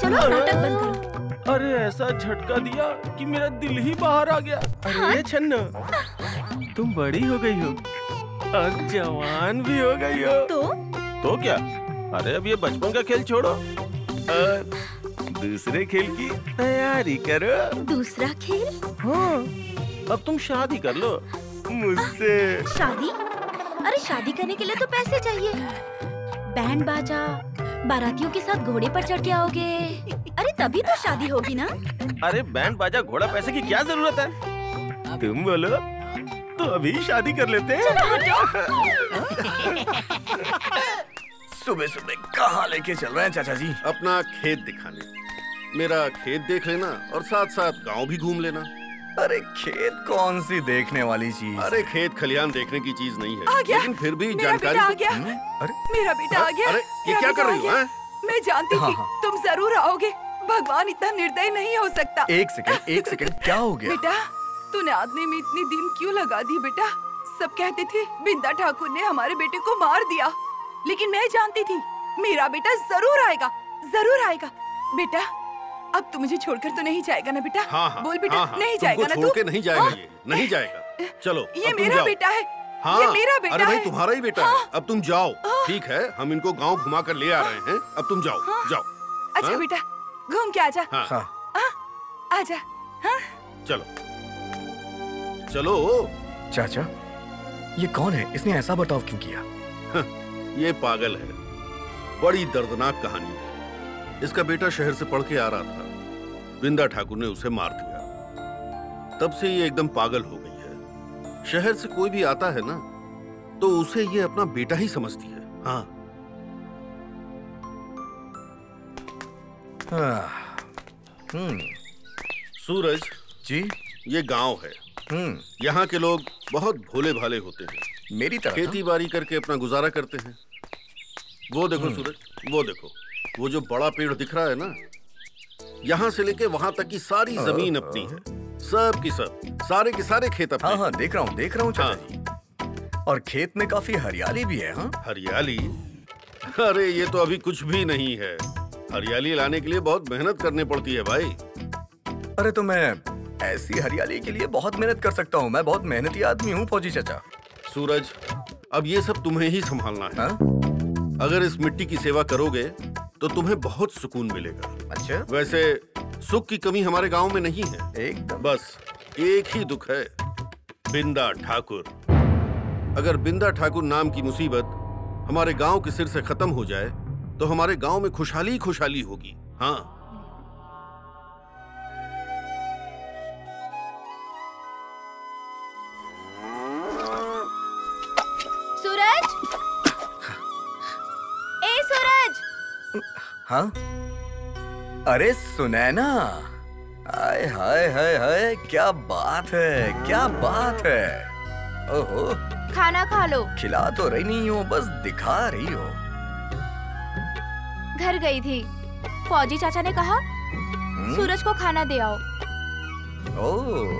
चलो नाटक बंद करो। अरे ऐसा झटका दिया कि मेरा दिल ही बाहर आ गया। अरे छन्नो, तुम बड़ी हो गई हो और जवान भी हो गई हो। तो क्या? अरे अब ये बचपन का खेल छोड़ो और दूसरे खेल की तैयारी करो। दूसरा खेल? हाँ, अब तुम शादी कर लो मुझसे। शादी? अरे शादी करने के लिए तो पैसे चाहिए। बैंड बाजा, बारातियों के साथ घोड़े पर चढ़ के आओगे, अरे तभी तो शादी होगी ना। अरे बैंड बाजा घोड़ा पैसे की क्या जरूरत है? तुम बोलो तो अभी शादी कर लेते हैं। सुबह सुबह कहाँ लेके चल रहे हैं चाचा जी? अपना खेत दिखाने। मेरा खेत देख लेना और साथ साथ गांव भी घूम लेना। अरे खेत कौन सी देखने वाली चीज? अरे खेत खलियान देखने की चीज नहीं आ है, गया। लेकिन फिर भी मेरा जानकारी। बेटा आ गया। अरे मेरा बेटा आ गया। अरे ये क्या कर रही हो? मैं जानती थी तुम जरूर आओगे। भगवान इतना निर्दयी नहीं हो सकता। एक सेकंड, क्या हो गया? बेटा, तूने आदमी में इतनी दिन क्यों लगा दी बेटा? सब कहते थे बिंदा ठाकुर ने हमारे बेटे को मार दिया, लेकिन मैं जानती थी मेरा बेटा जरूर आएगा, जरूर आएगा। बेटा, अब तू मुझे छोड़कर तो नहीं जाएगा ना बेटा? हाँ, बोल बेटा, हाँ, नहीं जाएगा ना तू? छोड़ के नहीं जाएगा। ये नहीं जाएगा। चलो, ये मेरा बेटा है। हाँ, ये मेरा बेटा अरे भाई है। तुम्हारा ही बेटा है। अब तुम जाओ। ठीक है, हम इनको गांव घुमा कर ले आ रहे हैं। अब तुम जाओ। जाओ। अच्छा बेटा, घूम के आजा। आजा। हाँ? चलो चलो। चाचा, ये कौन है? इसने ऐसा बर्ताव क्यों किया? ये पागल है। बड़ी दर्दनाक कहानी है। इसका बेटा शहर से पढ़ के आ रहा था, बिंदा ठाकुर ने उसे मार दिया। तब से ये एकदम पागल हो गई है। शहर से कोई भी आता है ना तो उसे ये अपना बेटा ही समझती है। हाँ। सूरज जी, ये गांव है। यहाँ के लोग बहुत भोले भाले होते हैं, मेरी तरह खेती बाड़ी करके अपना गुजारा करते हैं। वो देखो सूरज, वो देखो, वो जो बड़ा पेड़ दिख रहा है ना, यहाँ से लेके वहां तक की सारी जमीन अपनी है, सब की सब, सारे के सारे खेत अपने। हाँ, देख रहा हूँ चाचा जी। और खेत में काफी हरियाली भी है। हाँ, हरियाली? अरे ये तो अभी कुछ भी नहीं है। हरियाली लाने के लिए बहुत मेहनत करनी पड़ती है भाई। अरे तो मैं ऐसी हरियाली के लिए बहुत मेहनत कर सकता हूँ। मैं बहुत मेहनती आदमी हूँ फौजी चाचा। सूरज, अब ये सब तुम्हें ही संभालना है। अगर इस मिट्टी की सेवा करोगे तो तुम्हें बहुत सुकून मिलेगा। अच्छा? वैसे सुख की कमी हमारे गांव में नहीं है, एकदम। बस एक ही दुख है, बिंदा ठाकुर। अगर बिंदा ठाकुर नाम की मुसीबत हमारे गांव के सिर से खत्म हो जाए तो हमारे गांव में खुशहाली खुशहाली होगी। हाँ, हाँ? अरे सुनैना, हाय हाय हाय हाय, क्या बात है, क्या बात है। ओहो, खाना खा लो। खिला तो रही नहीं हो, बस दिखा रही हो। घर गई थी, फौजी चाचा ने कहा सूरज को खाना दे आओ। ओह,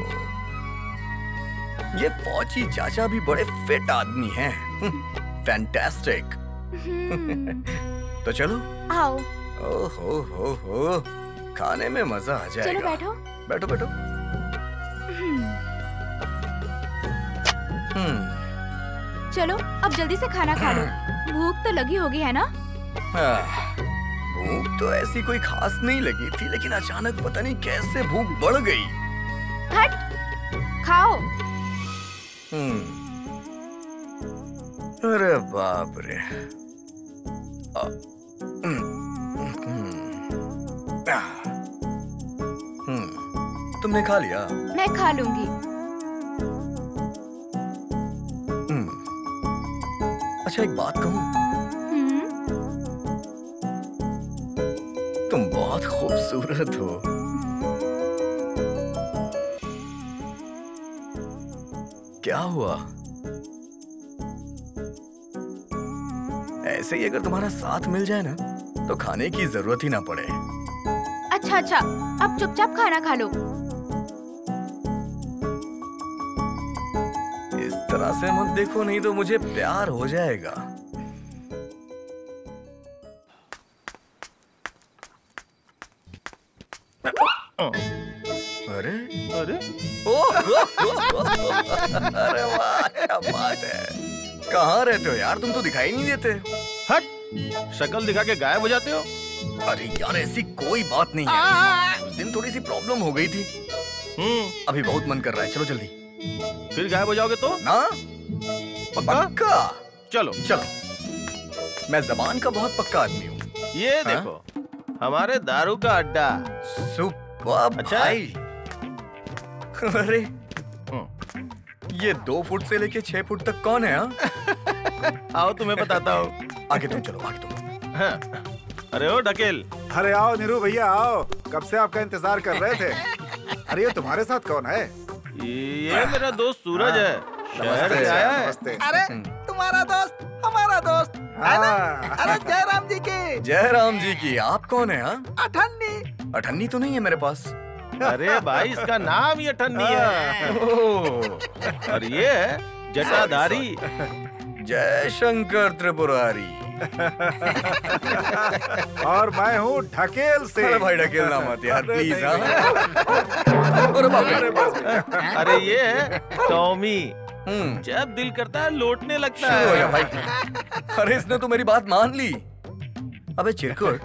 ये फौजी चाचा भी बड़े फिट आदमी हैं। फैंटास्टिक। तो चलो आओ। ओहो, खाने में मजा आ जाएगा। चलो बैठो। बैठो बैठो। चलो अब जल्दी से खाना खा लो, भूख तो लगी होगी है ना? भूख तो ऐसी कोई खास नहीं लगी थी, लेकिन अचानक पता नहीं कैसे भूख बढ़ गई। हट, खाओ। अरे बाप रे। तुमने खा लिया? मैं खा लूंगी। अच्छा एक बात कहूं? तुम बहुत खूबसूरत हो। क्या हुआ? ऐसे ही अगर तुम्हारा साथ मिल जाए ना तो खाने की जरूरत ही ना पड़े। अच्छा, अब चुपचाप खाना खा लो। इस तरह से मत देखो, नहीं तो मुझे प्यार हो जाएगा। अरे अरे अरे वाह, क्या बात है। कहाँ रहते हो यार, तुम तो दिखाई नहीं देते। हट, शक्ल दिखा के गायब हो जाते हो। अरे यार ऐसी कोई बात नहीं है, उस दिन थोड़ी सी प्रॉब्लम हो गई थी। अभी बहुत मन कर रहा है, चलो जल्दी। फिर गायब हो जाओगे तो? ना, पक्का। चलो चलो, मैं जबान का बहुत पक्का आदमी हूँ। ये देखो हमारे दारू का अड्डा। सुपर भाई। अरे ये 2 फुट से लेके 6 फुट तक कौन है? आओ तुम्हें बताता हूँ। आगे तुम चलो, आगे तुम। हाँ। अरे ओ ढकेल। अरे आओ नीरू भैया आओ, कब से आपका इंतजार कर रहे थे। अरे ये तुम्हारे साथ कौन है? ये मेरा दोस्त सूरज है, शहर से आया है। अरे तुम्हारा दोस्त हमारा दोस्त है ना? अरे जयराम जी की। जयराम जी की। आप कौन है? अठन्नी। अठन्नी तो नहीं है मेरे पास। अरे भाई इसका नाम ही अठन्नी है। और ये है जटाधारी। जय शंकर त्रिपुरारी। और मैं हूँ ढकेल से। अरे भाई ढकेलना मत यार प्लीज। अरे ये है टॉमी, जब दिल करता है लौटने लगता है। भाई अरे इसने तो मेरी बात मान ली। अबे चिरकुट,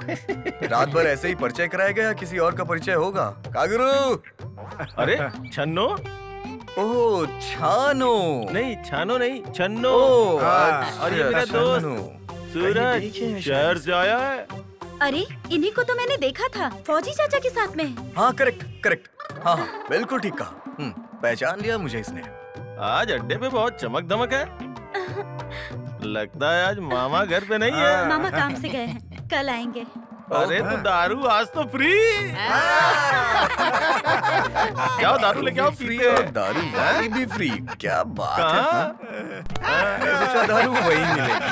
रात भर ऐसे ही परिचय कराया गया, किसी और का परिचय होगा? कागुरु। अरे छन्नो। ओह छानो। नहीं छानो नहीं, छन्नो। और ये मेरा दोस्त सूरज शहर से आया है। अरे इन्हीं को तो मैंने देखा था, फौजी चाचा के साथ में। हाँ करेक्ट। हाँ बिल्कुल ठीक कहा। पहचान लिया मुझे इसने। आज अड्डे पे बहुत चमक धमक है। लगता है आज मामा घर पे नहीं है। मामा काम से गए हैं, कल आएंगे। अरे तो दारू आज तो फ्री। जाओ दारू लेके आओ, फ्री पीते और हैं। दारू वाकई भी फ्री, क्या बात है। कहाँ? मैंने सोचा दारू वही मिलेगी।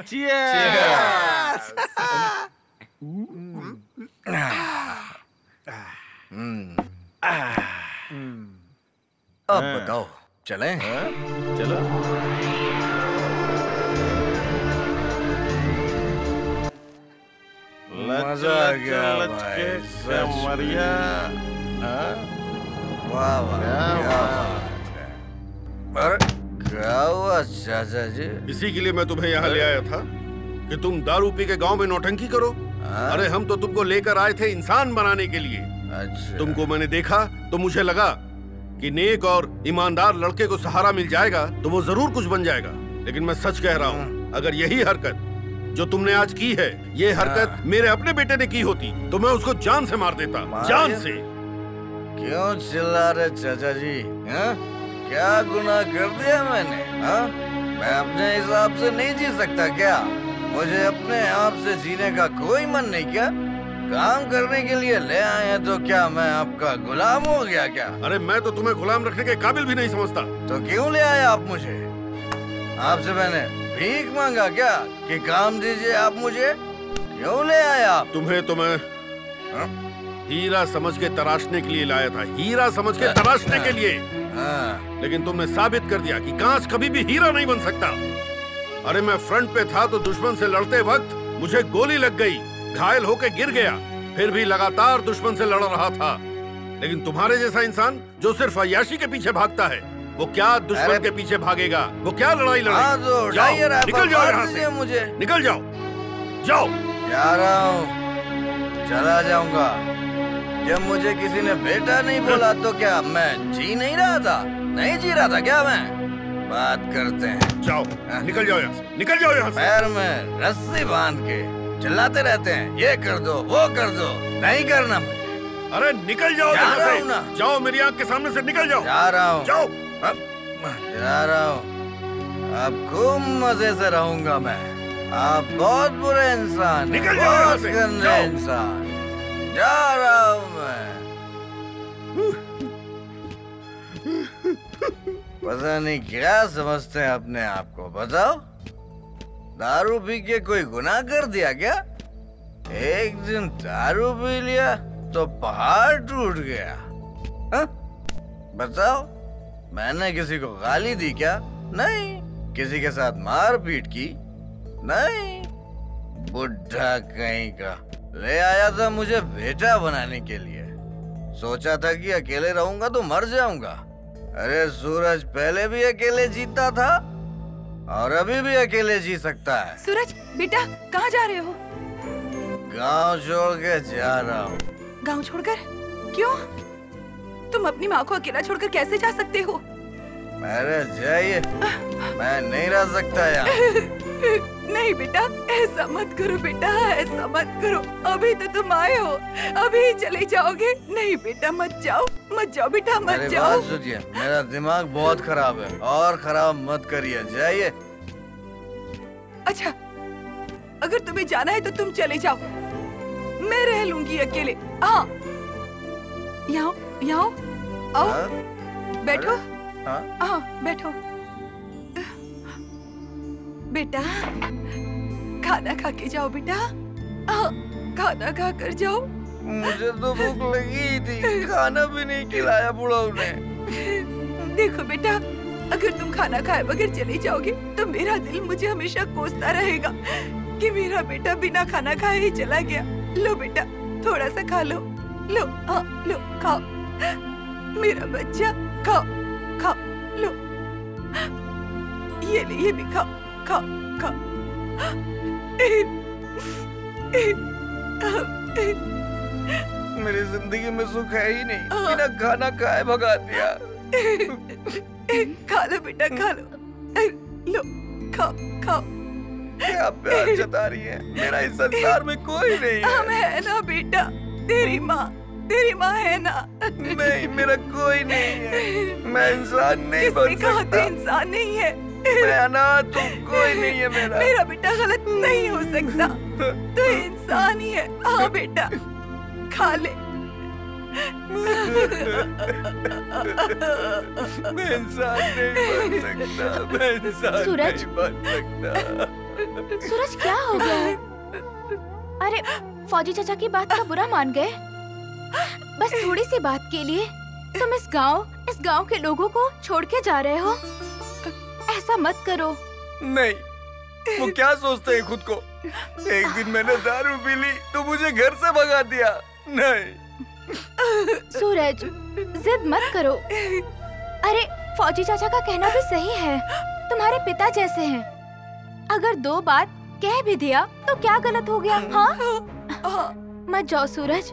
Cheers! अब बताओ चलें? चलो। मजा आ गया भाई, सच मरिया। वाह वाह, क्या बात है। अरे क्या हुआ चाचा जी? इसी के लिए मैं तुम्हें यहाँ ले आया था कि तुम दारू पी के गांव में नौटंकी करो। अरे हम तो तुमको लेकर आए थे इंसान बनाने के लिए। अच्छा। तुमको मैंने देखा तो मुझे लगा कि नेक और ईमानदार लड़के को सहारा मिल जाएगा तो वो जरूर कुछ बन जाएगा। लेकिन मैं सच कह रहा हूँ, अगर यही हरकत जो तुमने आज की है, ये हरकत मेरे अपने बेटे ने की होती तो मैं उसको जान से मार देता, जान से। क्यों चिल्ला रहे चाचा जी? हा? क्या गुनाह कर दिया मैंने? हा? मैं अपने हिसाब से नहीं जी सकता क्या? मुझे अपने आप से जीने का कोई मन नहीं क्या? काम करने के लिए ले आए हैं तो क्या मैं आपका गुलाम हो गया क्या? अरे मैं तो तुम्हें गुलाम रखने के काबिल भी नहीं समझता। तो क्यों ले आए आप मुझे? आपसे मैंने भीख मांगा क्या कि काम दीजिए आप मुझे? क्यों ले आए आप? तुम्हें तो मैं हीरा समझ के तराशने के लिए लाया था, हीरा समझ के तराशने के लिए। लेकिन तुमने साबित कर दिया कि कांच कभी भी हीरा नहीं बन सकता। अरे मैं फ्रंट पे था तो दुश्मन से लड़ते वक्त मुझे गोली लग गई, घायल होके गिर गया, फिर भी लगातार दुश्मन से लड़ रहा था। लेकिन तुम्हारे जैसा इंसान जो सिर्फ अय्याशी के पीछे भागता है, वो क्या दुश्मन के पीछे भागेगा? वो क्या लड़ाई लड़ेगा? जाओ, निकल जाओ यहाँ से, मुझे निकल जाओ, जाओ। जा रहा हूँ, चला जाऊंगा। जब मुझे किसी ने बेटा नहीं बोला तो क्या मैं जी नहीं रहा था? नहीं जी रहा था क्या मैं? बात करते हैं। जाओ, निकल जाओ यहाँ से, निकल जाओ यहाँ से। पैर में रस्सी बांध के चिल्लाते रहते हैं, ये कर दो, वो कर दो, नहीं करना मुझे। अरे निकल जाओ यहाँ से, जाओ, मेरी आंख के सामने से निकल जाओ। जा रहा हूँ, जाओ, जा रहा हूँ। अब खूब मजे से रहूंगा मैं। आप बहुत बुरे इंसान, निकल जाओ यहाँ से, गंदे इंसान। जा रहा हूँ मैं। पता नहीं क्या समझते हैं अपने आप को, बताओ? दारू पी के कोई गुनाह कर दिया क्या? एक दिन दारू पी लिया तो पहाड़ टूट गया। हा? बताओ, मैंने किसी को गाली दी क्या? नहीं। किसी के साथ मारपीट की? नहीं। बुढ़ा कहीं का ले आया था मुझे बेटा बनाने के लिए। सोचा था कि अकेले रहूंगा तो मर जाऊंगा। अरे सूरज पहले भी अकेले जीता था और अभी भी अकेले जी सकता है। सूरज बेटा, कहाँ जा रहे हो? गांव छोड़ के जा रहा हूँ। गांव छोड़कर? क्यों? तुम अपनी माँ को अकेला छोड़कर कैसे जा सकते हो? अरे जाइए, मैं नहीं रह सकता यहाँ। नहीं बेटा, ऐसा मत करो बेटा, ऐसा मत करो। अभी तो तुम आए हो, अभी चले जाओगे? नहीं बेटा, मत जाओ, मत जाओ बेटा, मत जाओ। बात सुनिए, मेरा दिमाग बहुत खराब है और खराब मत करिए, जाइए। अच्छा, अगर तुम्हें जाना है तो तुम चले जाओ, मैं रह लूंगी अकेले। हाँ, यहाँ यहाँ आओ, बैठो। हाँ, बैठो। बेटा, खाना खा के जाओ बेटा। हाँ, खाना खा कर जाओ। मुझे तो भूख लगी थी, खाना भी नहीं खिलाया बुढ़ाऊ ने। देखो बेटा, अगर तुम खाना खाए बगैर चले जाओगे तो मेरा दिल मुझे हमेशा कोसता रहेगा कि मेरा बेटा बिना खाना खाए ही चला गया। लो बेटा, थोड़ा सा खा लो। लो, हाँ, लो, खाओ मेरा बच्चा, खाओ, खाओ, लो, ये ले, ये भी खाओ, खाओ, खाओ। मेरी जिंदगी में सुख है ही नहीं, बिना खाना खाए भगा दिया। खा लो बेटा, खा लो, लो, खाओ, खाओ। क्या प्यार जता रही है, मेरा इस संसार में कोई नहीं है। हम है ना बेटा, तेरी माँ है ना। नहीं, मेरा कोई नहीं है, मैं इंसान नहीं बन सकता। कहा तू इंसान नहीं है? मैं अनाथ हूँ, कोई नहीं है मेरा। मेरा बेटा गलत नहीं हो सकता, तू इंसान ही है। हाँ बेटा, खा ले, मैं इंसान नहीं बन सकता, मैं इंसान सूरज? नहीं बन सकता। सूरज क्या हो गया है? अरे फौजी चाचा की बात का बुरा मान गए? बस थोड़ी सी बात के लिए तुम इस गांव के लोगों को छोड़ के जा रहे हो? ऐसा मत करो। नहीं, वो क्या सोचते हैं खुद को? एक दिन मैंने दारू पी ली तो मुझे घर से भगा दिया। नहीं सूरज, जिद मत करो। अरे फौजी चाचा का कहना भी सही है, तुम्हारे पिता जैसे हैं। अगर 2 बात कह भी दिया तो क्या गलत हो गया? हाँ? मत जाओ सूरज,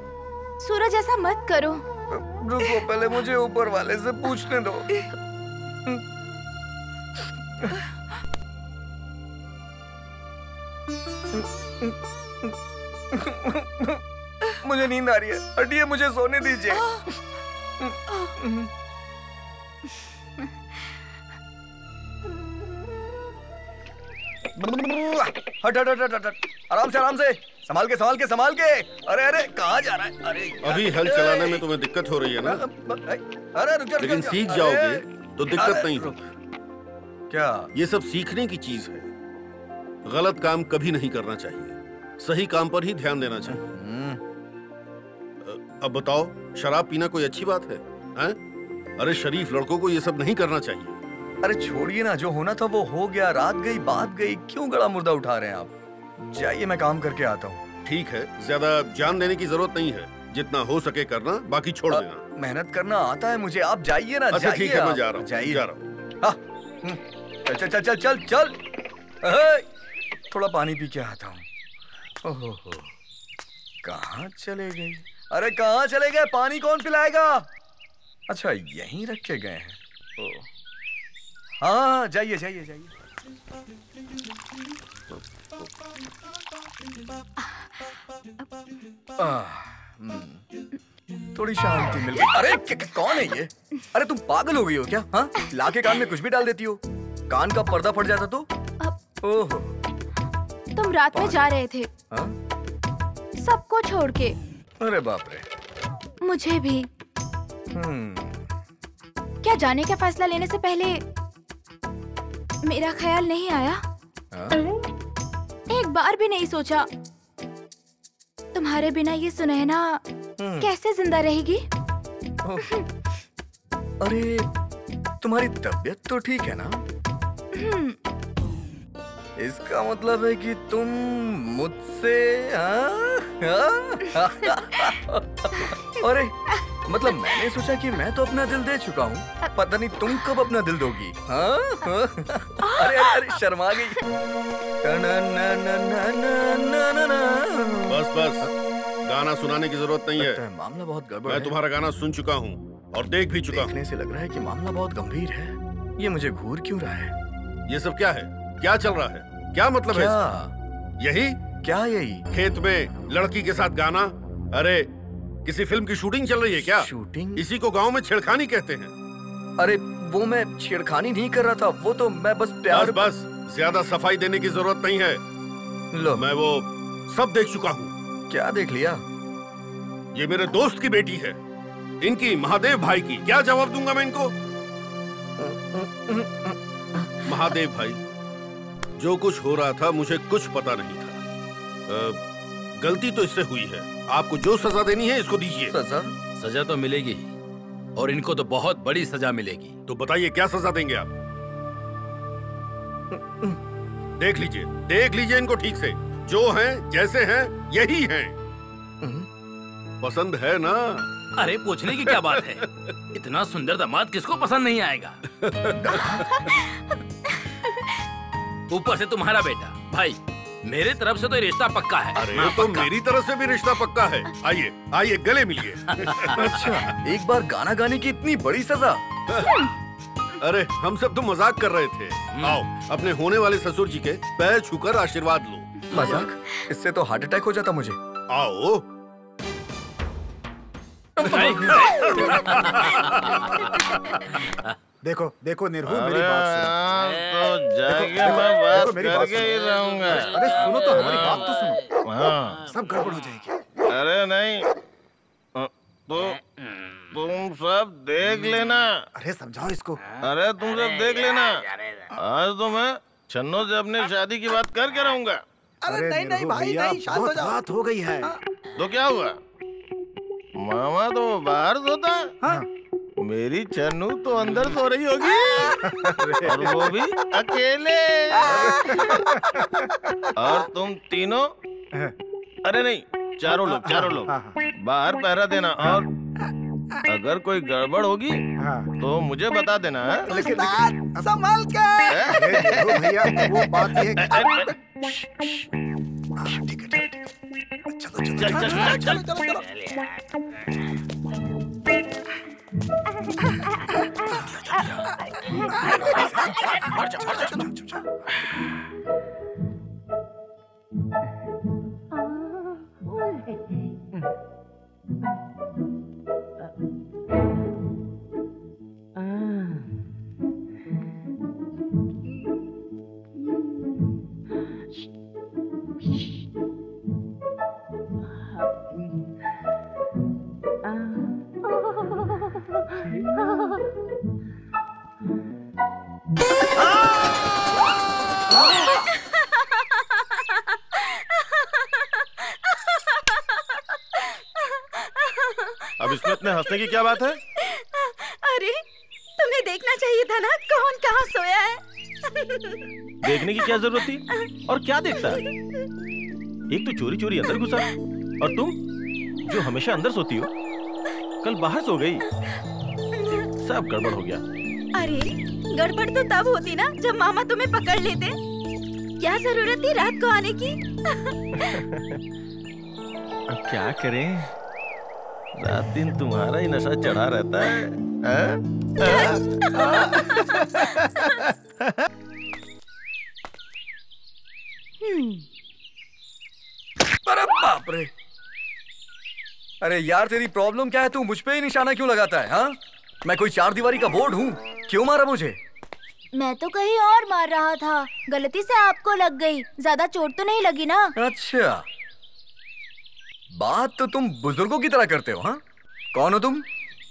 सूरज ऐसा मत करो। रुको, पहले मुझे ऊपर वाले से पूछने दो। मुझे नींद आ रही है, हटिए, मुझे सोने दीजिए। हट हट हट हट हट, आराम से, संभाल के। अरे कहाँ जा रहा है? अरे अभी हल चलाने में तुम्हें दिक्कत हो रही है ना? अरे रुक जा, लेकिन सीख जाओगे तो दिक्कत नहीं होगी। क्या? ये सब सीखने की चीज है। गलत काम कभी नहीं करना चाहिए, सही काम पर ही ध्यान देना चाहिए। अब बताओ, शराब पीना कोई अच्छी बात है? अरे शरीफ लड़कों को ये सब नहीं करना चाहिए। अरे छोड़िए ना, जो होना था वो हो गया, रात गई बात गई, क्यों गला मुर्दा उठा रहे हैं आप? जाइए, मैं काम करके आता हूँ। ठीक है, ज्यादा जान देने की जरूरत नहीं है, जितना हो सके करना, बाकी छोड़ देना। मेहनत करना आता है मुझे, आप जाइए ना। अच्छा ठीक है, मैं जा रहा हूँ। जाइए। चल। थोड़ा पानी पी के आता हूँ। ओहो, कहाँ चले गए? अरे कहाँ चले गए? पानी कौन पिलाएगा? अच्छा, यहीं रख के गए हैं। हाँ, जाइए। थोड़ी शांति मिल गई। अरे कौन है ये? अरे तुम पागल हो गई हो क्या? हाँ, लाके कान में कुछ भी डाल देती हो, कान का पर्दा फट जाता तो? ओहो, तुम रात में जा रहे थे। हाँ? सबको छोड़ के। अरे बाप रे। मुझे भी। क्या जाने का फैसला लेने से पहले मेरा ख्याल नहीं आया? एक बार भी नहीं सोचा तुम्हारे बिना ये सुनहना कैसे जिंदा रहेगी? अरे तुम्हारी तबीयत तो ठीक है ना? इसका मतलब है कि तुम मुझसे अरे मतलब मैंने सोचा कि मैं तो अपना दिल दे चुका हूँ, पता नहीं तुम कब अपना दिल दोगी। अरे शर्मा गई। बस गाना सुनाने की जरूरत नहीं है। मामला बहुत गड़बड़ है। मैं तुम्हारा गाना सुन चुका हूँ और देख भी चुका हूँ। देखने से लग रहा है कि मामला बहुत गंभीर है। ये मुझे घूर क्यों रहा है? ये सब क्या है? क्या चल रहा है? क्या मतलब है? यही क्या? यही खेत में लड़की के साथ गाना? अरे किसी फिल्म की शूटिंग चल रही है क्या? शूटिंग? इसी को गांव में छेड़खानी कहते हैं। अरे वो मैं छेड़खानी नहीं कर रहा था, वो तो मैं बस प्यार। बस ज्यादा सफाई देने की जरूरत नहीं है। लो, मैं वो सब देख चुका हूँ। क्या देख लिया? ये मेरे दोस्त की बेटी है, इनकी महादेव भाई की। क्या जवाब दूंगा मैं इनको? महादेव भाई, जो कुछ हो रहा था मुझे कुछ पता नहीं था। गलती तो इससे हुई है। आपको जो सजा देनी है इसको दीजिए। सजा तो मिलेगी ही, और इनको तो बहुत बड़ी सजा मिलेगी। तो बताइए क्या सजा देंगे आप? देख लीजिए इनको ठीक से। जो हैं, जैसे हैं, यही हैं। पसंद है ना? अरे पूछने की क्या बात है? इतना सुंदर दामाद किसको पसंद नहीं आएगा? ऊपर से तुम्हारा बेटा। भाई, मेरे तरफ से तो रिश्ता पक्का है। अरे तो मेरी तरफ से भी रिश्ता पक्का है। आइए गले मिलिए। अच्छा, एक बार गाना गाने की इतनी बड़ी सजा? अरे हम सब तो मजाक कर रहे थे। आओ अपने होने वाले ससुर जी के पैर छूकर आशीर्वाद लो। मजाक? इससे तो हार्ट अटैक हो जाता मुझे। आओ। देखो निर्भय, मेरी बात सुनो। तो जाके मैं बात मेरी बात करके ही रहूंगा। अरे सुनो तो, हमारी बात तो सुनो। हाँ, सब गड़बड़ हो जाएगी। अरे नहीं तो सब देख लेना। अरे समझाओ इसको। अरे तुम सब देख लेना। आज तो मैं छन्नो से अपनी शादी की बात करके रहूंगा। अरे नहीं नहीं भाई नहीं, शांत हो जाओ। बात हो गई है। तो क्या हुआ? मामा तो बाहर सोता है। हाँ? मेरी छन्नू तो अंदर सो रही होगी और वो भी अकेले। और तुम तीनों, अरे नहीं, चारों लोग बाहर पहरा देना। और अगर कोई गड़बड़ होगी तो मुझे बता देना। संभाल के। भैया वो बात ये ठीक है। चलो। अब इसमें इतने हंसने की क्या बात है? अरे तुम्हें देखना चाहिए था ना कौन कहाँ सोया है। देखने की क्या जरूरत थी? और क्या देखता है? एक तो चोरी चोरी अंदर घुसा और तुम जो हमेशा अंदर सोती हो कल बाहर सो गई। सब गड़बड़ हो गया। अरे गड़बड़ तो तब होती ना जब मामा तुम्हें पकड़ लेते। क्या जरूरत थी रात को आने की? अब क्या करें, रात दिन तुम्हारा ही नशा चढ़ा रहता है। अरे बाप रे! अरे यार तेरी प्रॉब्लम क्या है? तू मुझ पे ही निशाना क्यों लगाता है? हाँ, मैं कोई चार दीवारी का बोर्ड हूँ? क्यों मारा मुझे? मैं तो कहीं और मार रहा था, गलती से आपको लग गई। ज्यादा चोट तो नहीं लगी ना? अच्छा, बात तो तुम बुजुर्गों की तरह करते हो। हाँ, कौन हो तुम?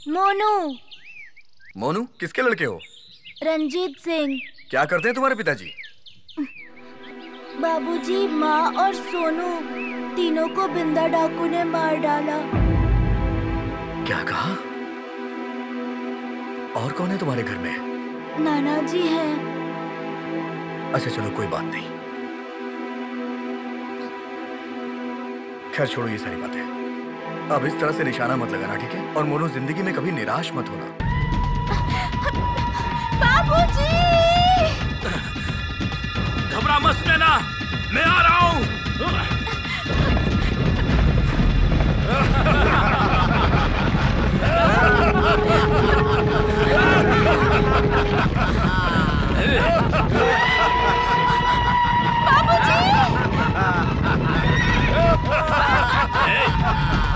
मोनू। मोनू किसके लड़के हो? रंजीत सिंह। क्या करते हैं तुम्हारे पिताजी? बाबूजी, माँ और सोनू तीनों को बिंदा डाकू ने मार डाला। क्या कहा? और कौन है तुम्हारे घर में? नाना जी हैं। अच्छा चलो कोई बात नहीं, खैर छोड़ो ये सारी बातें। अब इस तरह से निशाना मत लगाना, ठीक है? और मोनू जिंदगी में कभी निराश मत होना। बाबूजी! घबरा मत सुनैना, मैं आ रहा हूँ।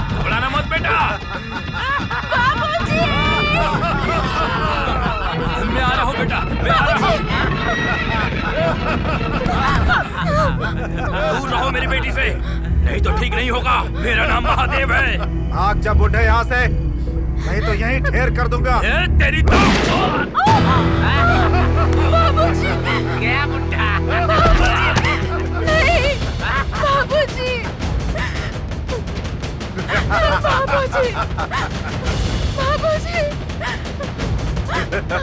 घबराना मत बेटा। बाबूजी! मैं आ रहा हूँ बेटा, मैं आ रहा हूँ। दूर रहो मेरी बेटी से, नहीं तो ठीक नहीं होगा। मेरा नाम महादेव है। भाग जा बुढ़े यहाँ से, नहीं तो यहीं ठेर कर दूंगा। तेरी तो बाबूजी! क्या बुढ़ा? नहीं, बाबूजी! बाबूजी! बाबूजी!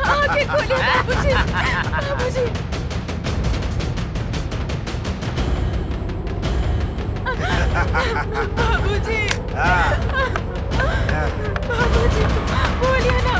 आंखें खोलिए बाबूजी! बाबूजी! बाबूजी! बाबूजी बोलिए ना।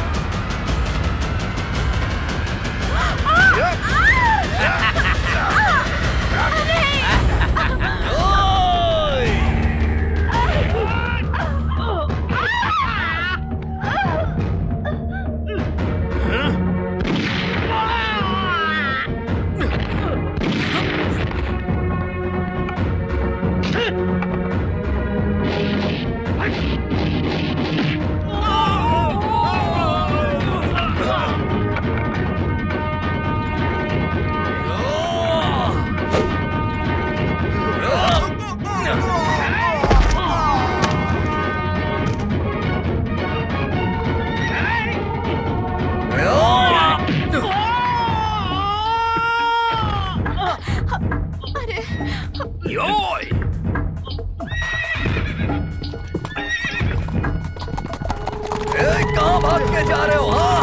जा रहे हो? हाँ,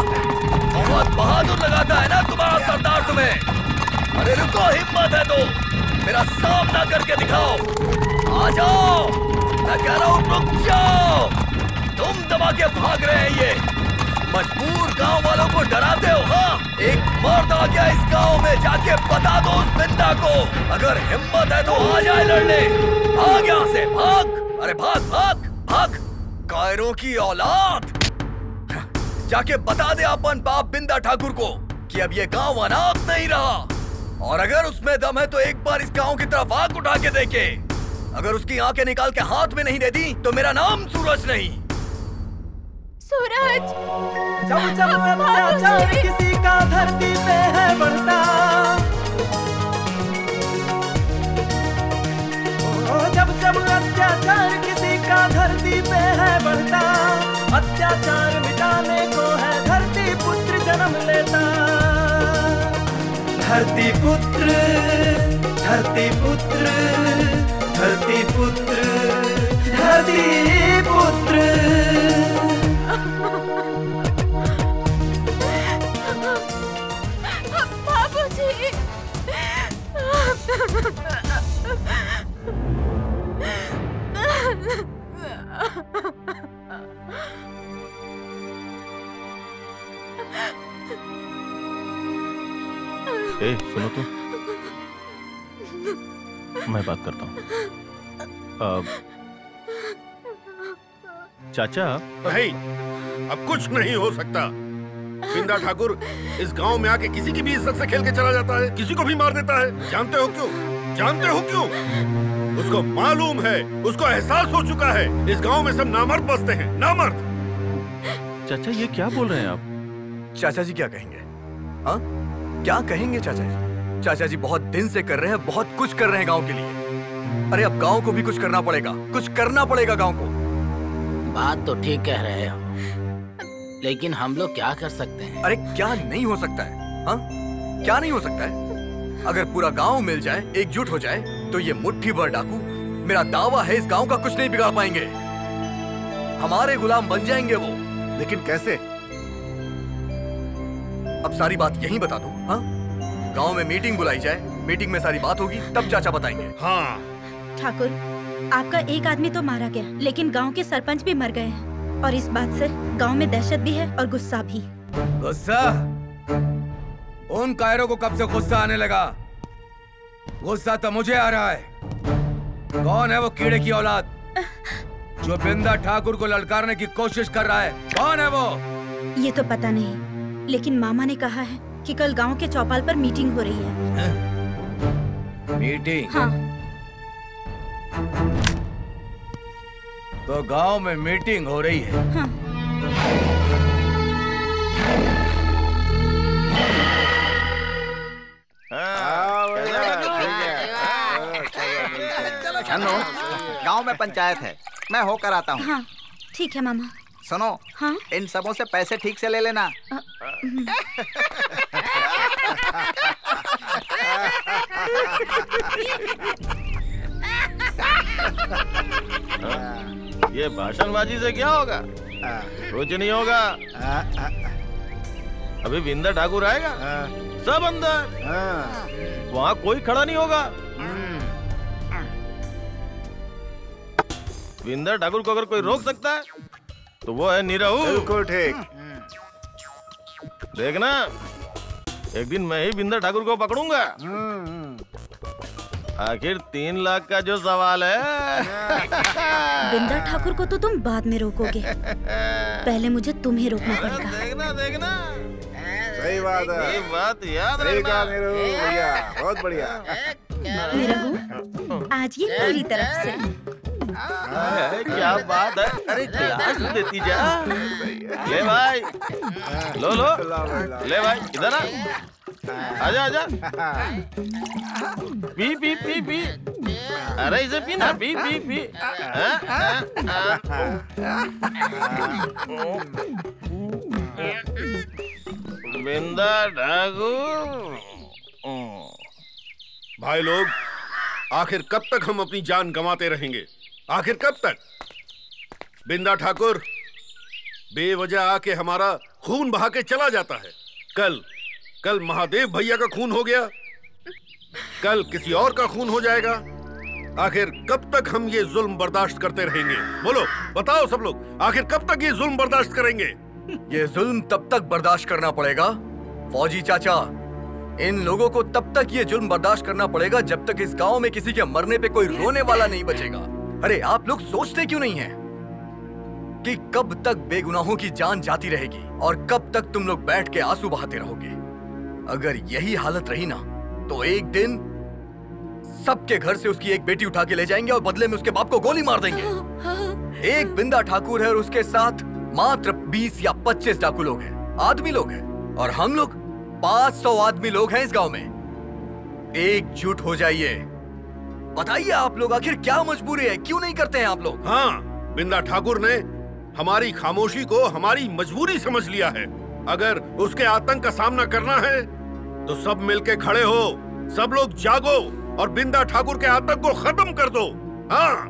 बहुत बहादुर लगाता है ना तुम्हारा सरदार तुम्हें। अरे रुको, हिम्मत है तो मेरा सामना करके दिखाओ। आ जाओ, मैं कह रहा हूँ रुक जाओ। तुम दबा के भाग रहे हैं ये मजबूर गांव वालों को डराते हो। हाँ, एक मर्द आ गया इस गांव में, जाके बता दो उस बिंदा को, अगर हिम्मत है तो आ जाए लड़ने। भाग यहाँ से, भाग। अरे भाग भाग भाग, कायरों की औलाद। जाके बता दे अपन बाप बिंदा ठाकुर को कि अब ये गांव अनाथ नहीं रहा, और अगर उसमें दम है तो एक बार इस गांव की तरफ आंख उठा के देखे। अगर उसकी आंखें निकाल के हाथ में नहीं दे दी तो मेरा नाम सूरज नहीं। सूरज। जब जब अत्याचार किसी का धरती पे है बढ़ता, जब जब अत्याचार किसी का धरती पे है बढ़ता, अत्याचार मिटाने को है धरती पुत्र जन्म लेता। धरती पुत्र, धरती पुत्र, धरती पुत्र, धरती पुत्र। बाबूजी। ए, सुनो तो, मैं बात करता हूँ। चाचा। नहीं, अब कुछ नहीं हो सकता। बिंदा ठाकुर इस गांव में आके किसी की भी इज्जत से खेल के चला जाता है, किसी को भी मार देता है। जानते हो क्यों? जानते हो क्यों? उसको मालूम है, उसको एहसास हो चुका है, इस गांव में सब नामर्द बसते हैं, नामर्द। चाचा ये क्या बोल रहे हैं आप? चाचा जी क्या कहेंगे? हाँ, क्या कहेंगे चाचा जी? चाचा जी बहुत दिन से कर रहे हैं, बहुत कुछ कर रहे हैं गांव के लिए। अरे अब गांव को भी कुछ करना पड़ेगा, कुछ करना पड़ेगा गांव को। बात तो ठीक कह रहे हो, लेकिन हम लोग क्या कर सकते हैं? अरे क्या नहीं हो सकता है? हाँ, क्या नहीं हो सकता है? अगर पूरा गांव मिल जाए, एकजुट हो जाए, तो ये मुट्ठी भर डाकू, मेरा दावा है, इस गांव का कुछ नहीं बिगाड़ पाएंगे। हमारे गुलाम बन जाएंगे वो। लेकिन कैसे? अब सारी बात यहीं बता दूं। हाँ, गांव में मीटिंग बुलाई जाए, मीटिंग में सारी बात होगी, तब चाचा बताएंगे। हाँ ठाकुर, आपका एक आदमी तो मारा गया, लेकिन गांव के सरपंच भी मर गए हैं, और इस बात से गांव में दहशत भी है और गुस्सा भी। गुस्सा? उन कायरों को कब से गुस्सा आने लगा? गुस्सा तो मुझे आ रहा है। कौन है वो कीड़े की औलाद जो बिंदा ठाकुर को ललकारने की कोशिश कर रहा है? कौन है वो? ये तो पता नहीं, लेकिन मामा ने कहा है कि कल गांव के चौपाल पर मीटिंग हो रही है। मीटिंग? हाँ। तो गांव में मीटिंग हो रही है। हाँ। चलो, गांव में पंचायत है, मैं होकर आता हूँ। हाँ, ठीक है मामा। सुनो, हाँ? इन सबों से पैसे ठीक से ले लेना। ये भाषणबाजी से क्या होगा? कुछ नहीं होगा। अभी बिंदा ठाकुर आएगा, सब अंदर, वहाँ कोई खड़ा नहीं होगा। बिंदा ठाकुर को अगर कोई रोक सकता है तो वो है निरहू। बिल्कुल ठीक। देखना, एक दिन मैं ही बिंदा ठाकुर को पकड़ूंगा। आखिर 3 लाख का जो सवाल है। बिंदा ठाकुर को तो तुम बाद में रोकोगे, पहले मुझे तुम्हें रोकना पड़ेगा। देखना देखना, सही बात है, ये बात याद रखना। भैया बहुत बढ़िया। निरहू, आज ये मेरी तरफ से। क्या बात है? अरे क्लास देती जा। ले भाई, लो लो, ले भाई, इधर आ, आजा आजा, पी पी पी पी, अरे इसे पीना, पी पी पी। बिंदा ठाकुर। भाई लोग, आखिर कब तक हम अपनी जान गंवाते रहेंगे? आखिर कब तक? बिंदा ठाकुर बेवजह आके हमारा खून बहा के चला जाता है। कल महादेव भैया का खून हो गया, कल किसी और का खून हो जाएगा। आखिर कब तक हम ये जुल्म बर्दाश्त करते रहेंगे? बोलो, बताओ सब लोग, आखिर कब तक ये जुल्म बर्दाश्त करेंगे? ये जुल्म तब तक बर्दाश्त करना पड़ेगा फौजी चाचा, इन लोगों को तब तक ये जुल्म बर्दाश्त करना पड़ेगा जब तक इस गांव में किसी के मरने पे कोई रोने वाला नहीं बचेगा। अरे आप लोग सोचते क्यों नहीं हैं कि कब तक बेगुनाहों की जान जाती रहेगी और कब तक तुम लोग बैठ के आंसू बहाते रहोगे? अगर यही हालत रही ना तो एक दिन सबके घर से उसकी एक बेटी उठा के ले जाएंगे और बदले में उसके बाप को गोली मार देंगे। एक बिंदा ठाकुर है और उसके साथ मात्र 20 या 25 डाकू लोग हैं, आदमी लोग हैं, और हम लोग 500 आदमी लोग हैं इस गांव में। एकजुट हो जाइए, बताइए आप लोग आखिर क्या मजबूरी है, क्यों नहीं करते हैं आप लोग? हाँ, बिंदा ठाकुर ने हमारी खामोशी को हमारी मजबूरी समझ लिया है। अगर उसके आतंक का सामना करना है तो सब मिलके खड़े हो, सब लोग जागो और बिंदा ठाकुर के आतंक को खत्म कर दो। हाँ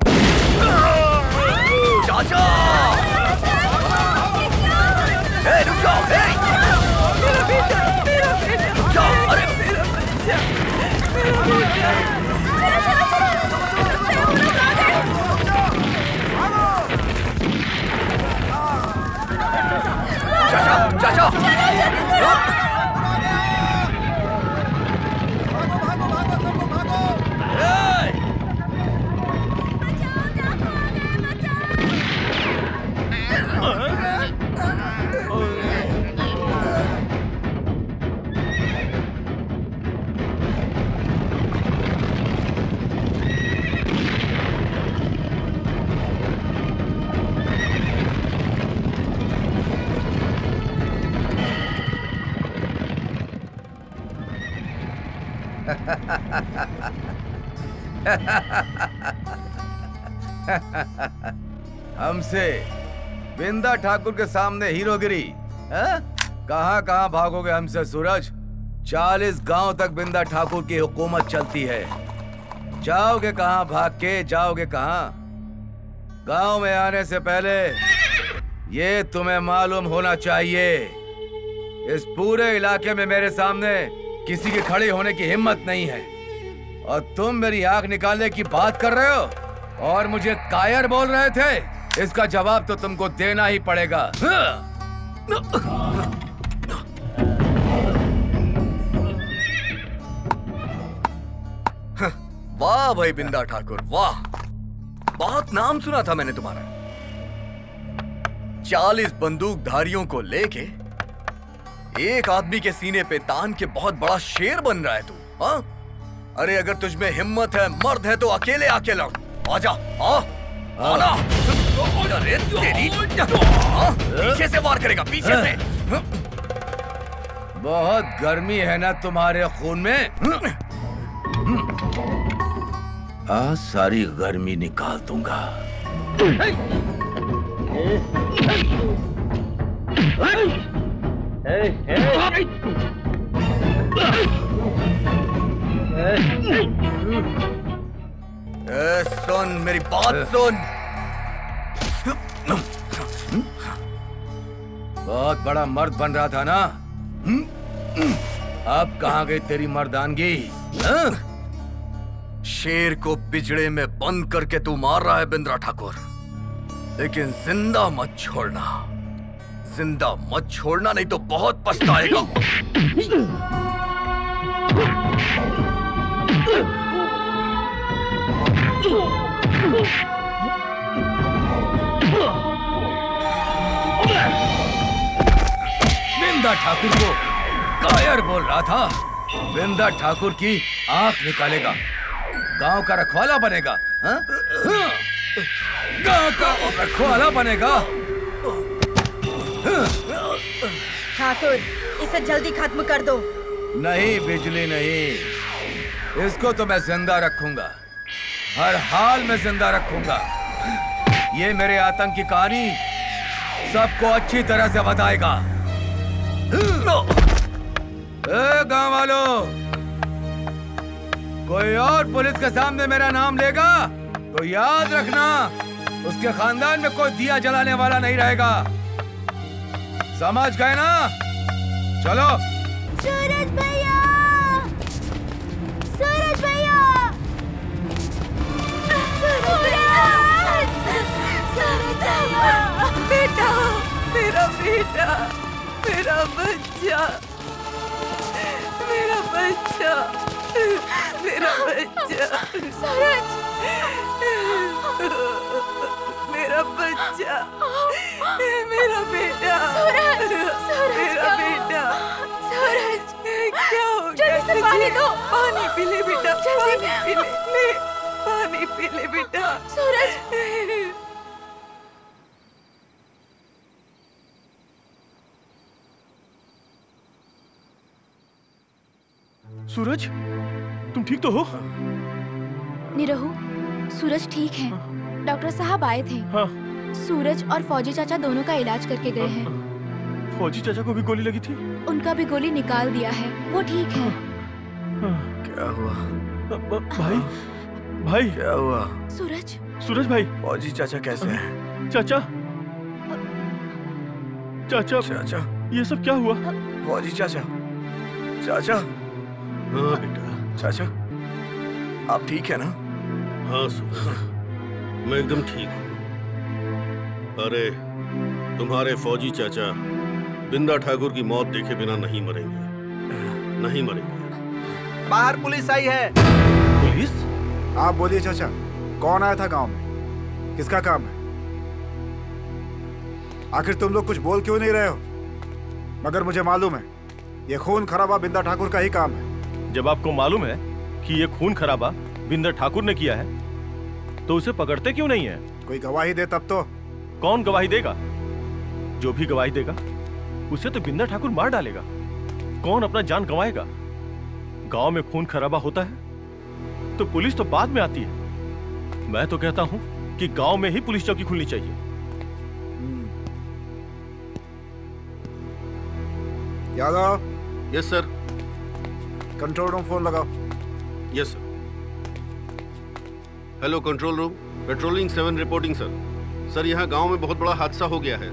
चाचा, रुक जाओ, रुक जाओ, अरे चाचा, चाचा, हमसे बिंदा ठाकुर के सामने हीरोगिरी, कहाँ कहाँ भागोगे हमसे सूरज? 40 गांव तक बिंदा ठाकुर की हुकूमत चलती है। जाओगे कहाँ भाग के, जाओगे कहाँ? गांव में आने से पहले ये तुम्हें मालूम होना चाहिए, इस पूरे इलाके में मेरे सामने किसी के खड़े होने की हिम्मत नहीं है, और तुम मेरी आंख निकालने की बात कर रहे हो और मुझे कायर बोल रहे थे। इसका जवाब तो तुमको देना ही पड़ेगा। वाह भाई बिंदा ठाकुर, वाह, बहुत नाम सुना था मैंने तुम्हारा। 40 बंदूकधारियों को लेके एक आदमी के सीने पे तान के बहुत बड़ा शेर बन रहा है तू, हाँ? अरे अगर तुझमें हिम्मत है, मर्द है तो अकेले आके लड़, आजा, आना। अरे तेरी, पीछे से वार करेगा, पीछे से। बहुत गर्मी है ना तुम्हारे खून में? आज सारी गर्मी निकाल दूंगा। सुन मेरी बात सुन। बहुत बड़ा मर्द बन रहा था ना, अब कहाँ गई तेरी मर्दानगी? शेर को पिंजड़े में बंद करके तू मार रहा है बिंद्रा ठाकुर, लेकिन जिंदा मत छोड़ना, जिंदा मत छोड़ना, नहीं तो बहुत पछताएगा। बिंदा ठाकुर को कायर बोल रहा था। बिंदा ठाकुर की आंख निकालेगा, गांव का रखवाला बनेगा, हाँ? गांव का रखवाला बनेगा। ठाकुर, इसे जल्दी खत्म कर दो। नहीं बिजली नहीं, इसको तो मैं जिंदा रखूंगा, हर हाल में जिंदा रखूंगा। ये मेरे आतंक की कहानी सबको अच्छी तरह से बताएगा। गांव वालों, कोई और पुलिस के सामने मेरा नाम लेगा तो याद रखना, उसके खानदान में कोई दिया जलाने वाला नहीं रहेगा। समझ गए ना? चलो। सूरज भैया, सूरज भैया, बेटा, मेरा बेटा, मेरा बच्चा, मेरा बच्चा, मेरा बच्चा, सूरज, मेरा बच्चा, मेरा बेटा, मेरा बेटा, सूरज, क्या हो गया? जल्दी से पानी दो। पानी पी ले बेटा, पानी पी ले, ले पानी पी ले बेटा। सूरज, सूरज, तुम ठीक तो हो? निरहु, सूरज ठीक है। डॉक्टर साहब आए थे। हाँ। सूरज और फौजी चाचा दोनों का इलाज करके गए हैं। फौजी चाचा को भी गोली लगी थी? उनका भी गोली निकाल दिया है, वो ठीक है। क्या हुआ? भाई, भाई क्या हुआ? सूरज, सूरज भाई। फौजी चाचा कैसे हैं? चाचा, चाचा, चाचा, ये सब क्या हुआ? फौजी चाचा, चाचा। हाँ बेटा। चाचा, आप ठीक है ना? हाँ सूरज, मैं एकदम ठीक हूँ। अरे तुम्हारे फौजी चाचा बिंदा ठाकुर की मौत देखे बिना नहीं मरेंगे, नहीं मरेंगे। बाहर पुलिस आई है। पुलिस? आप बोलिए चाचा, कौन आया था गांव में? किसका काम है? आखिर तुम लोग कुछ बोल क्यों नहीं रहे हो? मगर मुझे मालूम है ये खून खराबा बिंदा ठाकुर का ही काम है। जब आपको मालूम है कि ये खून खराबा बिंदा ठाकुर ने किया है, तो उसे पकड़ते क्यों नहीं है? कोई गवाही दे तब तो। कौन गवाही देगा? जो भी गवाही देगा उसे तो बिंदा ठाकुर मार डालेगा। कौन अपना जान गंवाएगा? गांव में खून खराबा होता है तो पुलिस तो बाद में आती है। मैं तो कहता हूं कि गांव में ही पुलिस चौकी खुलनी चाहिए। Yadav. Yes sir. Control room phone लगाओ। Yes sir. Hello control room, patrolling 7 reporting sir. Sir यहाँ गांव में बहुत बड़ा हादसा हो गया है,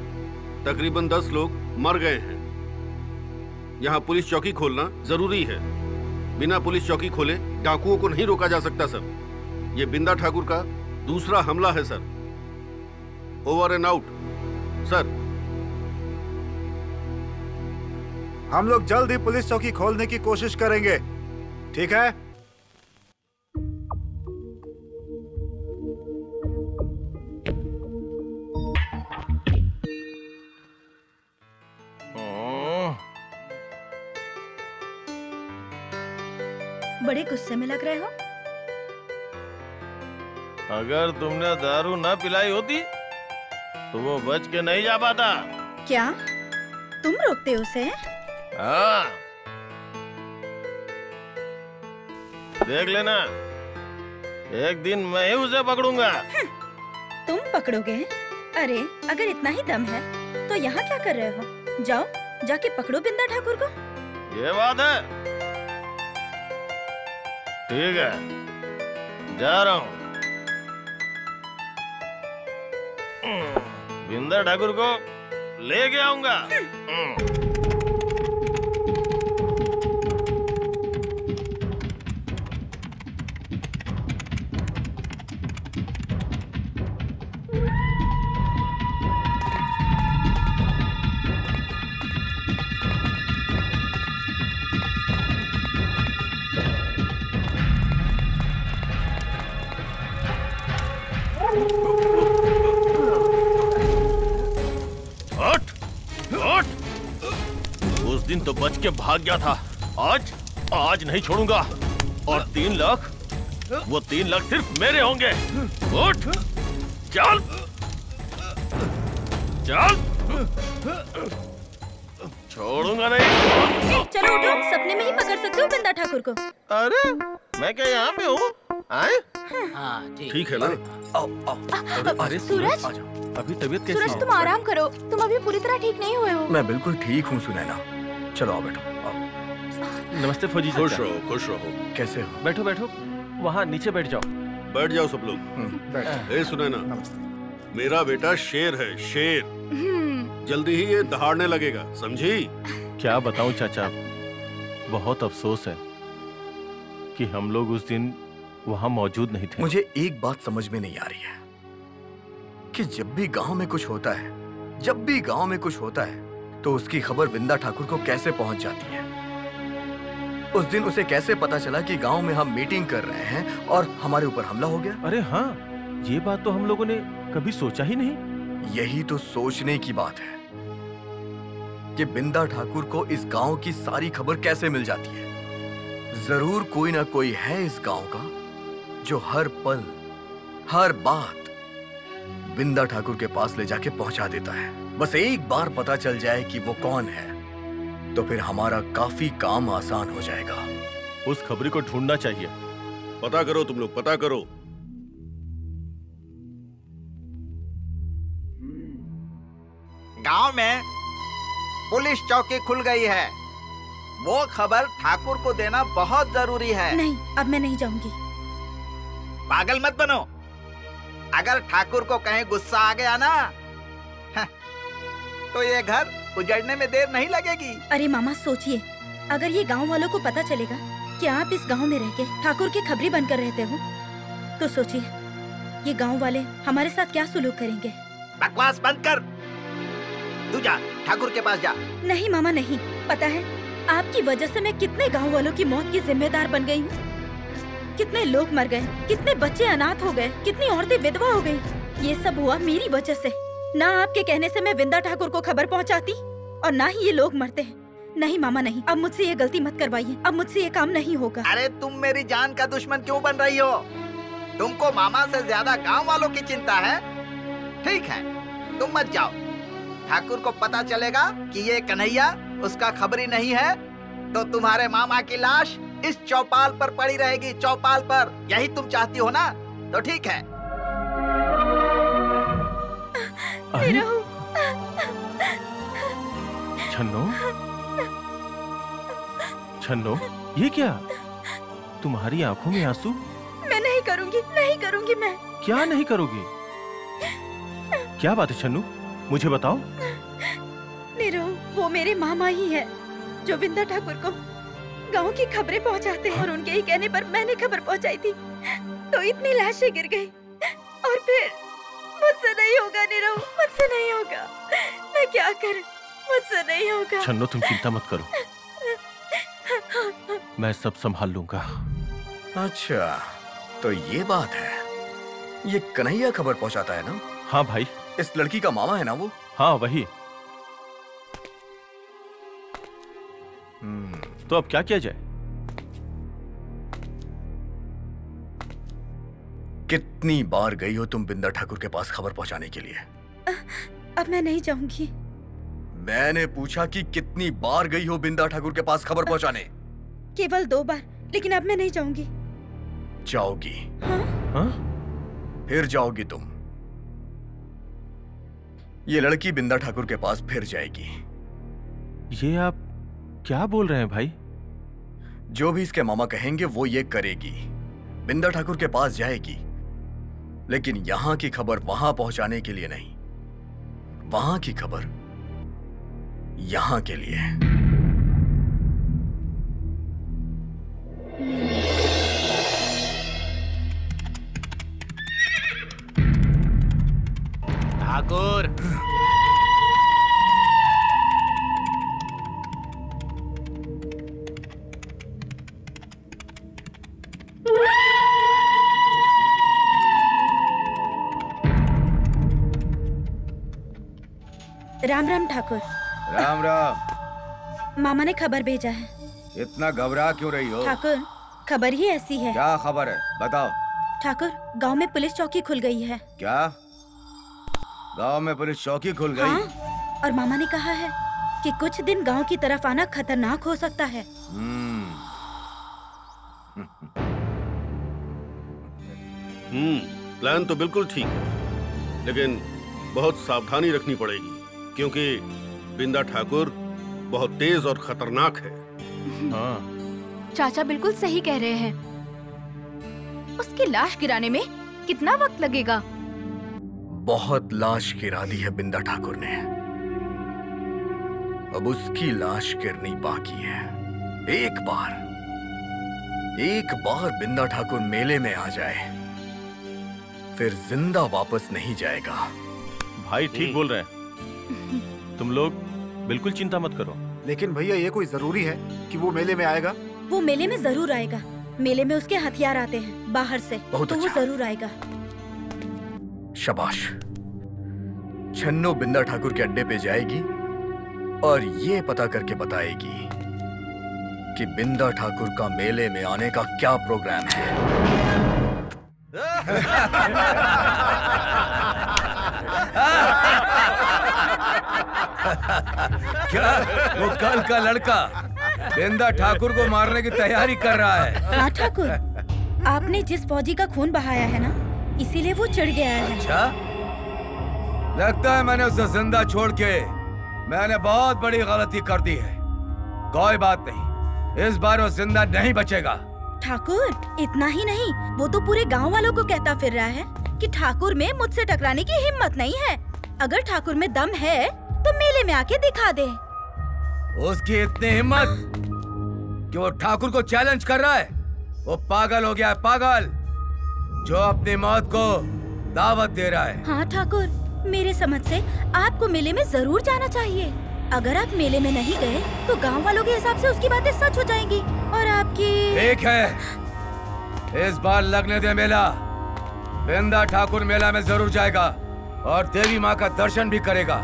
तकरीबन 10 लोग मर गए हैं। यहाँ पुलिस चौकी खोलना जरूरी है। बिना पुलिस चौकी खोले डाकुओं को नहीं रोका जा सकता सर। ये बिंदा ठाकुर का दूसरा हमला है sir. Over and out sir. हम लोग जल्द ही पुलिस चौकी खोलने की कोशिश करेंगे, ठीक है? बड़े गुस्से में लग रहे हो। अगर तुमने दारू न पिलाई होती तो वो बच के नहीं जा पाता। क्या तुम रोकते हो उसे? हाँ, देख लेना, एक दिन मैं ही उसे पकड़ूंगा। तुम पकड़ोगे? अरे अगर इतना ही दम है तो यहाँ क्या कर रहे हो? जाओ जाके पकड़ो बिंदा ठाकुर को। ये बात है, ठीक है, जा रहा हूँ। बिंदा ठाकुर को लेके आऊंगा। दिन तो बच के भाग गया था, आज नहीं छोड़ूंगा। और 3 लाख, वो 3 लाख सिर्फ मेरे होंगे। उठ, चल, चल, छोड़ूंगा नहीं। चलो उठो, सपने में ही पकड़ सकते हो बिंदा ठाकुर को। अरे मैं क्या यहाँ पे हूँ? हाँ ठीक है ना? अरे सूरज, अभी तबीयत कैसी है? सूरज तुम आराम करो, तुम अभी पूरी तरह ठीक नहीं हुए हो। मैं बिल्कुल ठीक हूँ सुनैना। चलो आओ बैठो। नमस्ते फौजी चाचा। खुश रहो, खुश रहो। कैसे हो? बैठो बैठो, वहाँ नीचे बैठ जाओ। बैठ जाओ सब लोग। बैठ। ए सुनैना, मेरा बेटा शेर है, शेर। जल्दी ही ये दहाड़ने लगेगा, समझी? क्या बताऊं चाचा, बहुत अफसोस है कि हम लोग उस दिन वहां मौजूद नहीं थे। मुझे एक बात समझ में नहीं आ रही है कि जब भी गांव में कुछ होता है, तो उसकी खबर विंदा ठाकुर को कैसे पहुंच जाती है। उस दिन उसे कैसे पता चला कि गांव में हम मीटिंग कर रहे हैं और हमारे ऊपर हमला हो गया? अरे हाँ, ये बात तो हम लोगों ने कभी सोचा ही नहीं। यही तो सोचने की बात है कि बिंदा ठाकुर को इस गांव की सारी खबर कैसे मिल जाती है। जरूर कोई ना कोई है इस गांव का जो हर पल, हर बात बिंदा ठाकुर के पास ले जाके पहुंचा देता है। बस एक बार पता चल जाए कि वो कौन है, तो फिर हमारा काफी काम आसान हो जाएगा। उस खबरी को ढूंढना चाहिए। पता करो तुम लोग, पता करो। गांव में पुलिस चौकी खुल गई है, वो खबर ठाकुर को देना बहुत जरूरी है। नहीं, अब मैं नहीं जाऊंगी। पागल मत बनो। अगर ठाकुर को कहीं गुस्सा आ गया ना, तो ये घर उजड़ने में देर नहीं लगेगी। अरे मामा सोचिए, अगर ये गांव वालों को पता चलेगा कि आप इस गांव में रह के ठाकुर की खबरी बनकर रहते हो, तो सोचिए ये गांव वाले हमारे साथ क्या सुलूक करेंगे। बकवास बंद कर, तू जा ठाकुर के पास जा। नहीं मामा नहीं, पता है आपकी वजह से मैं कितने गांव वालों की मौत की जिम्मेदार बन गई हूँ। कितने लोग मर गए, कितने बच्चे अनाथ हो गए, कितनी औरतें विधवा हो गई। ये सब हुआ मेरी वजह से। ना आपके कहने से मैं विंदा ठाकुर को खबर पहुंचाती और ना ही ये लोग मरते हैं। नहीं मामा नहीं, अब मुझसे ये गलती मत करवाइए, अब मुझसे ये काम नहीं होगा। अरे तुम मेरी जान का दुश्मन क्यों बन रही हो? तुमको मामा से ज्यादा गांव वालों की चिंता है। ठीक है, तुम मत जाओ। ठाकुर को पता चलेगा कि ये कन्हैया उसका खबरी नहीं है, तो तुम्हारे मामा की लाश इस चौपाल पर पड़ी रहेगी, चौपाल पर। यही तुम चाहती हो ना? तो ठीक है। छन्नो, छन्नो, ये क्या? तुम्हारी आंखों में आंसू? मैं नहीं करूंगी, नहीं करूंगी मैं। क्या नहीं करोगी? क्या बात है छन्नू, मुझे बताओ। नीरू, वो मेरे मामा ही है जो विंदा ठाकुर को गांव की खबरें पहुंचाते हैं। और उनके ही कहने पर मैंने खबर पहुंचाई थी, तो इतनी लाशें गिर गई। और फिर मुझसे नहीं होगा नीरू, मुझसे नहीं होगा। मैं क्या करूं, मुझसे नहीं होगा। छन्नो तुम चिंता मत करो, मैं सब संभाल लूंगा। अच्छा, तो ये बात है। ये कन्हैया खबर पहुंचाता है ना? हाँ भाई। इस लड़की का मामा है ना वो? हाँ वही। तो अब क्या किया जाए? कितनी बार गई हो तुम बिंदा ठाकुर के पास खबर पहुंचाने के लिए? अब मैं नहीं जाऊंगी। मैंने पूछा कि कितनी बार गई हो बिंदा ठाकुर के पास खबर पहुंचाने? केवल 2 बार, लेकिन अब मैं नहीं जाऊंगी। जाओगी? हाँ? फिर जाओगी तुम। ये लड़की बिंदा ठाकुर के पास फिर जाएगी। ये आप क्या बोल रहे हैं भाई? जो भी इसके मामा कहेंगे वो ये करेगी। बिंदा ठाकुर के पास जाएगी, लेकिन यहां की खबर वहां पहुंचाने के लिए नहीं, वहां की खबर यहां के लिए। ठाकुर, राम राम ठाकुर। राम राम। मामा ने खबर भेजा है। इतना घबरा क्यों रही हो? ठाकुर, खबर ही ऐसी है। क्या खबर है, बताओ। ठाकुर, गांव में पुलिस चौकी खुल गई है। क्या? गांव में पुलिस चौकी खुल गई? हाँ, और मामा ने कहा है कि कुछ दिन गांव की तरफ आना खतरनाक हो सकता है। प्लान तो बिल्कुल ठीक है, लेकिन बहुत सावधानी रखनी पड़ेगी, क्योंकि बिंदा ठाकुर बहुत तेज और खतरनाक है। हाँ। चाचा बिल्कुल सही कह रहे हैं। उसकी लाश गिराने में कितना वक्त लगेगा? बहुत लाश गिरा दी है बिंदा ठाकुर ने। अब उसकी लाश गिरनी बाकी है। एक बार बिंदा ठाकुर मेले में आ जाए, फिर जिंदा वापस नहीं जाएगा। भाई ठीक बोल रहे हैं, तुम लोग बिल्कुल चिंता मत करो। लेकिन भैया ये कोई जरूरी है कि वो मेले में आएगा? वो मेले में जरूर आएगा। मेले में उसके हथियार आते हैं बाहर से, बहुत तो अच्छा। वो जरूर आएगा। शाबाश। छन्नो बिंदा ठाकुर के अड्डे पे जाएगी और ये पता करके बताएगी कि बिंदा ठाकुर का मेले में आने का क्या प्रोग्राम है। क्या वो कल का लड़का बिंदा ठाकुर को मारने की तैयारी कर रहा है? हाँ ठाकुर, आपने जिस फौजी का खून बहाया है ना, इसीलिए वो चिढ़ गया है। अच्छा, लगता है मैंने उसे जिंदा छोड़ के मैंने बहुत बड़ी गलती कर दी है। कोई बात नहीं, इस बार वो जिंदा नहीं बचेगा। ठाकुर इतना ही नहीं, वो तो पूरे गांव वालों को कहता फिर रहा है कि ठाकुर में मुझसे टकराने की हिम्मत नहीं है। अगर ठाकुर में दम है तो मेले में आके दिखा दे। उसकी इतनी हिम्मत कि वो ठाकुर को चैलेंज कर रहा है। वो पागल हो गया है, पागल, जो अपनी मौत को दावत दे रहा है। हाँ ठाकुर, मेरे समझ से आपको मेले में जरूर जाना चाहिए। अगर आप मेले में नहीं गए तो गांव वालों के हिसाब से उसकी बातें सच हो जाएंगी और आपकी। ठीक है, इस बार लगने दे मेला। बिंदा ठाकुर मेला में जरूर जाएगा और देवी माँ का दर्शन भी करेगा।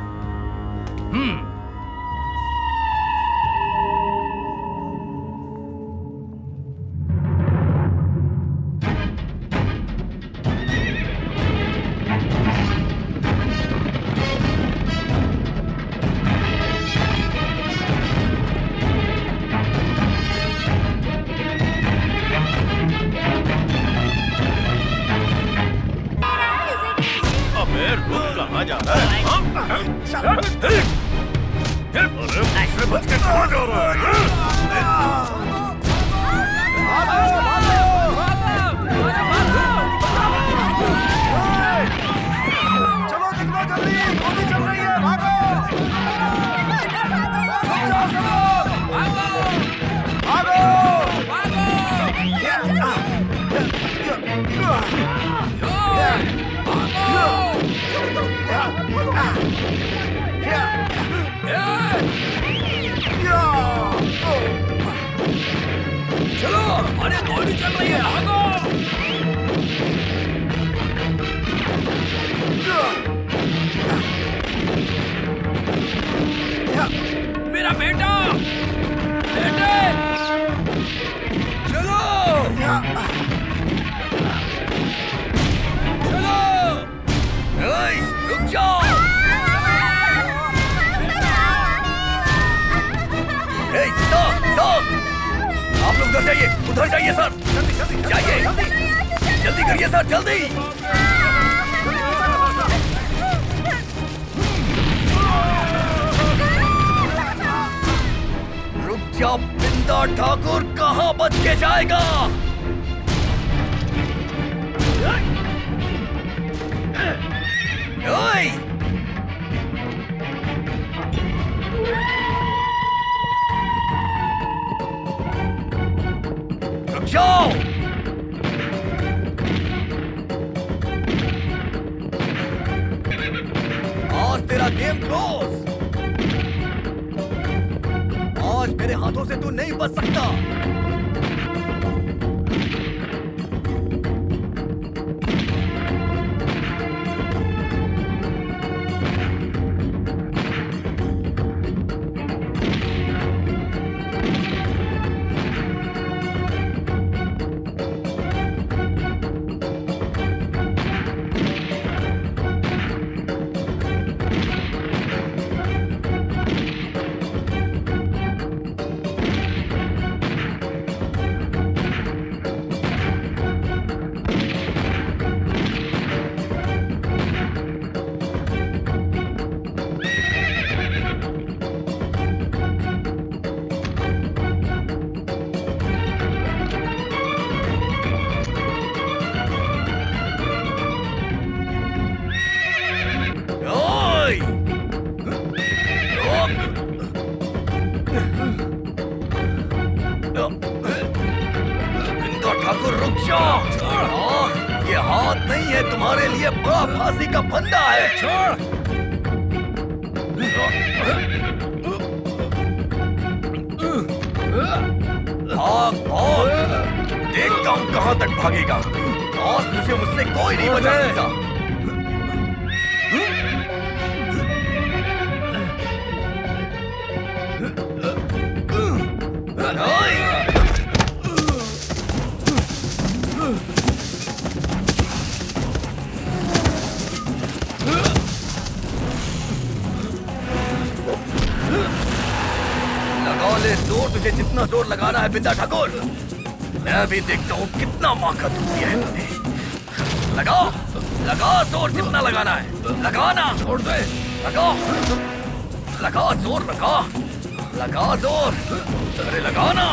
कहाँ जा रहा है? अरे बच के कहाँ जा रहा है? चलो निकलो जल्दी, गोली चल रही है, भागो! चलो, अरे गोली चल रही है, भागो! मेरा बेटा, बेटे, चलो, चलो, रुक जाओ! आप लोग उधर जाइए, उधर जाइए सर, जाइए, जल्दी करिए सर, जल्दी! रुक जा, बिंदा ठाकुर कहाँ बच के जाएगा? रुक जाओ! आज तेरा गेम क्लोज। आज मेरे हाथों से तू नहीं बच सकता। ये तुम्हारे लिए बड़ा फांसी का फंदा है। छोड़। भाग भाग, देखता हूँ कहाँ तक भागेगा। आज तुझे मुझसे कोई नहीं बचा सकता। लगा ले जोर, तुझे जितना जोर लगाना है बिंदा ठाकुर। मैं भी देखता हूँ कितना मौका तुम दिया है तूने। लगा लगा जोर, जितना लगाना है लगाना। छोड़ दे। लगा लगा जोर, लगा जोर। अरे लगाना।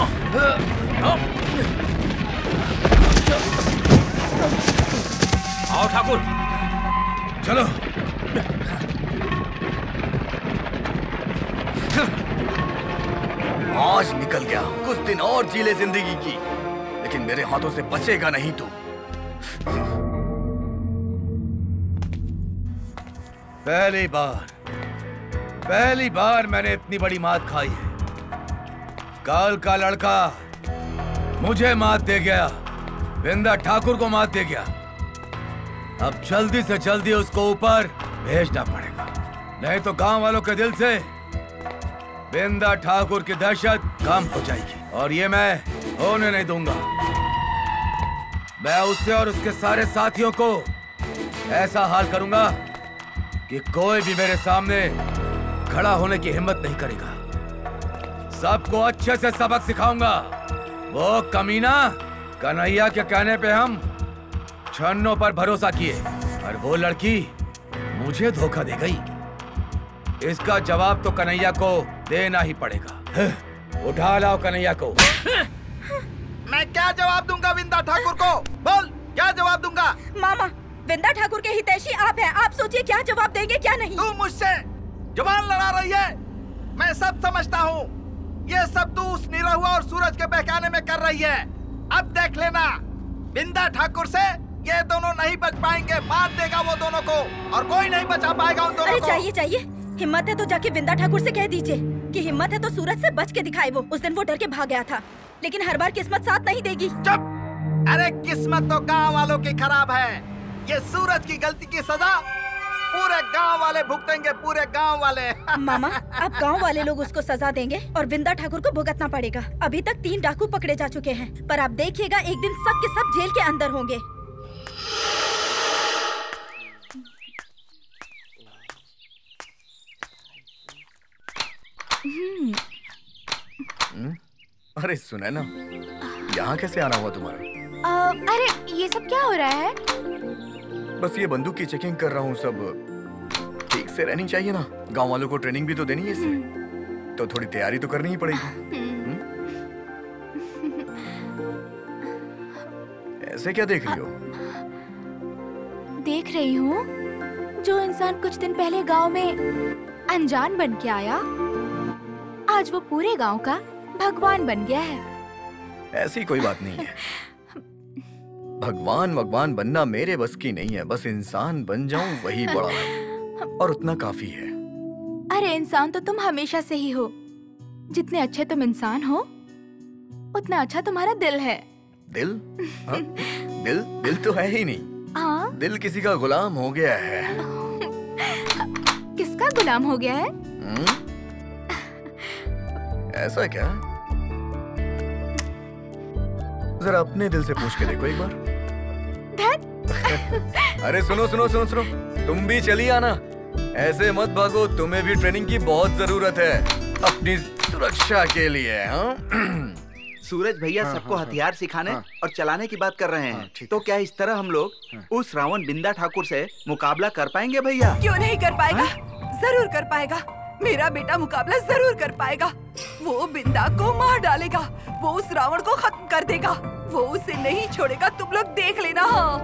आओ ठाकुर, चलो। आज निकल गया, कुछ दिन और जी ले जिंदगी की, लेकिन मेरे हाथों से बचेगा नहीं तू। पहली बार मैंने इतनी बड़ी मात खाई है। काल का लड़का मुझे मात दे गया, बिंदा ठाकुर को मात दे गया। अब जल्दी से जल्दी उसको ऊपर भेजना पड़ेगा, नहीं तो गांव वालों के दिल से बिंदा ठाकुर की दहशत कम हो जाएगी, और ये मैं होने नहीं दूंगा। मैं उससे और उसके सारे साथियों को ऐसा हाल करूंगा कि कोई भी मेरे सामने खड़ा होने की हिम्मत नहीं करेगा। सबको अच्छे से सबक सिखाऊंगा। वो कमीना कन्हैया के कहने पे हम छन्नों पर भरोसा किए, और वो लड़की मुझे धोखा दे गई। इसका जवाब तो कन्हैया को देना ही पड़ेगा। उठा लाओ कन्हैया को। मैं क्या जवाब दूंगा बिंदा ठाकुर को? बोल, क्या जवाब दूंगा? मामा, बिंदा ठाकुर के हितैषी आप हैं, आप सोचिए क्या जवाब देंगे क्या नहीं। तू मुझसे जुबान लड़ा रही है, मैं सब समझता हूँ। ये सब तू उस निरहुआ और सूरज के बहकाने में कर रही है। अब देख लेना, बिंदा ठाकुर से ये दोनों नहीं बच पाएंगे। मार देगा वो दोनों को, और कोई नहीं बचा पाएगा उन दोनों को। चाहिए हिम्मत है तो जाके बिंदा ठाकुर से कह दीजिए कि हिम्मत है तो सूरज से बच के दिखाए। वो उस दिन वो डर के भाग गया था, लेकिन हर बार किस्मत साथ नहीं देगी। चुप! अरे किस्मत तो गांव वालों की खराब है। ये सूरज की गलती की सजा पूरे गांव वाले भुगतेंगे, पूरे गांव वाले। मामा, अब गांव वाले लोग उसको सजा देंगे और बिंदा ठाकुर को भुगतना पड़ेगा। अभी तक 3 डाकू पकड़े जा चुके हैं, पर आप देखिएगा एक दिन सब के सब जेल के अंदर होंगे। अरे सुना ना, यहाँ कैसे आना हुआ तुम्हारा? अरे ये सब क्या हो रहा है? बस ये बंदूक की चेकिंग कर रहा हूँ। सब ठीक से रहनी चाहिए ना, गांव वालों को ट्रेनिंग भी तो देनी है इससे, तो थोड़ी तैयारी तो करनी ही पड़ेगी। ऐसे क्या देख रही हो? देख रही हूँ जो इंसान कुछ दिन पहले गांव में अनजान बन के आया, आज वो पूरे गांव का भगवान बन गया है। ऐसी कोई बात नहीं है। भगवान बनना मेरे बस की नहीं है। बस इंसान बन जाऊं वही बड़ा है, और उतना काफी है। अरे इंसान तो तुम हमेशा से ही हो। जितने अच्छे तुम इंसान हो, उतना अच्छा तुम्हारा दिल है। दिल? हाँ? दिल तो है ही नहीं। हाँ? दिल किसी का गुलाम हो गया है। किसका गुलाम हो गया है? ऐसा क्या? जरा अपने दिल से पूछ के देखो एक बार। अरे सुनो, तुम भी चली आना। ऐसे मत भागो, तुम्हें भी ट्रेनिंग की बहुत जरूरत है अपनी सुरक्षा के लिए। हाँ? सूरज भैया सबको हथियार सिखाने और चलाने की बात कर रहे हैं, तो क्या इस तरह हम लोग उस रावण बिंदा ठाकुर से मुकाबला कर पाएंगे भैया? क्यों नहीं कर पाएगा? जरूर कर पाएगा। मेरा बेटा मुकाबला जरूर कर पाएगा। वो बिंदा को मार डालेगा, वो उस रावण को खत्म कर देगा, वो उसे नहीं छोड़ेगा। तुम लोग देख लेना। हाँ,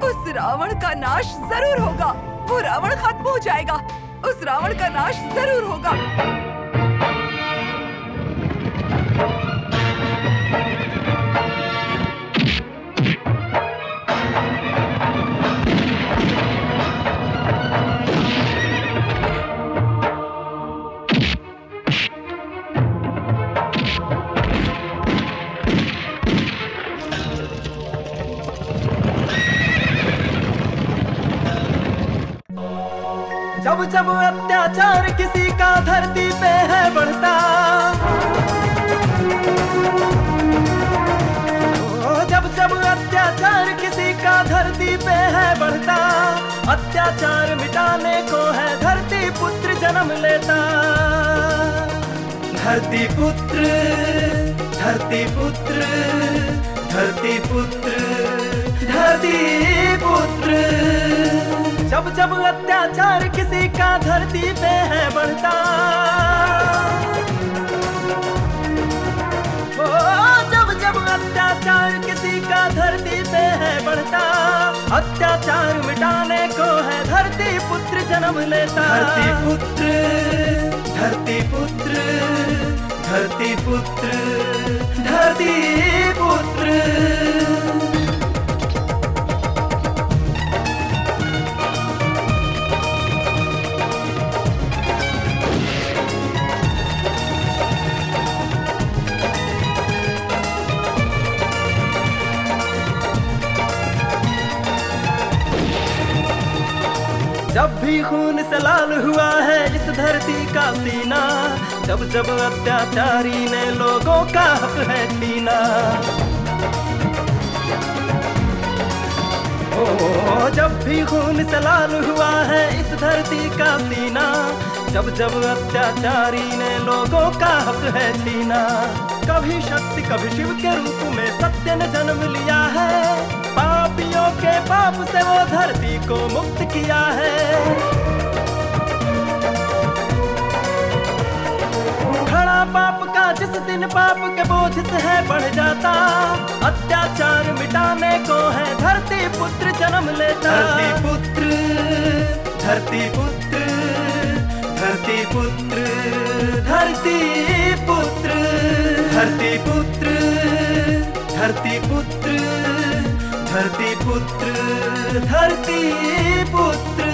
उस रावण का नाश जरूर होगा। वो रावण खत्म हो जाएगा। उस रावण का नाश जरूर होगा। जब अत्याचार किसी का धरती पे है बढ़ता, जब अत्याचार किसी का धरती पे है बढ़ता, अत्याचार मिटाने को है धरती पुत्र जन्म लेता। धरती पुत्र, धरती पुत्र, धरती पुत्र, धरती पुत्र। जब अत्याचार किसी का धरती पे है बढ़ता, जब अत्याचार किसी का धरती पे है बढ़ता, अत्याचार मिटाने को है धरती पुत्र जन्म लेता। धरती पुत्र, धरती पुत्र, धरती पुत्र, धरती पुत्र। जब भी खून से लाल हुआ है इस धरती का सीना, जब अत्याचारी ने लोगों का हक है छीना। जब भी खून से लाल हुआ है इस धरती का सीना, जब अत्याचारी ने लोगों का हक है छीना। कभी शक्ति कभी शिव के रूप में सत्य ने जन्म लिया है, पापियों के पाप से वो धरती को मुक्त किया है। खड़ा पाप का जिस दिन पाप के बोझ से है बढ़ जाता, अत्याचार मिटाने को है धरती पुत्र जन्म लेता। धरती पुत्र, धरती पुत्र, धरती पुत्र, धरती पुत्र, धरती पुत्र, धरती पुत्र, धरती पुत्र, धरती पुत्र।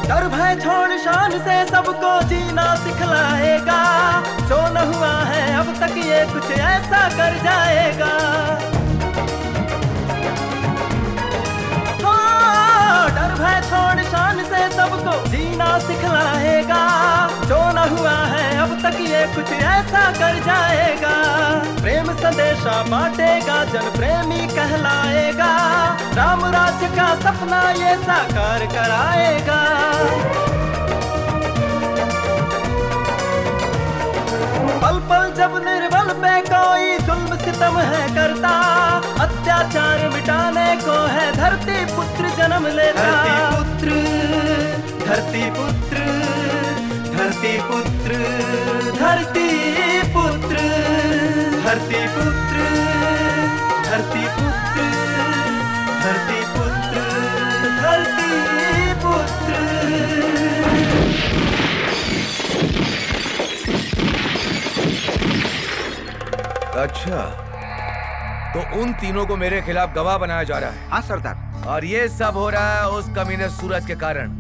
डर भय छोड़ शान से सबको जीना सिखलाएगा, जो न हुआ है अब तक ये कुछ ऐसा कर जाएगा। डर भय छोड़ शान से सबको जीना सिखलाएगा, जो न हुआ है अब तक ये कुछ ऐसा कर जाएगा। प्रेम संदेशा बांटेगा, जन प्रेमी कहलाएगा, राम राज्य का सपना ये साकार कराएगा। पल पल जब निर्बल पे कोई जुल्म सितम है करता, अत्याचार मिटाने को है धरती पुत्र जन्म लेता। धरती पुत्र, धरती पुत्र, धरती पुत्र, धरती पुत्र, धरती पुत्र, धरती पुत्र, धरती पुत्र। अच्छा, तो उन तीनों को मेरे खिलाफ गवाह बनाया जा रहा है? हाँ सरदार। और ये सब हो रहा है उस कमीने सूरज के कारण।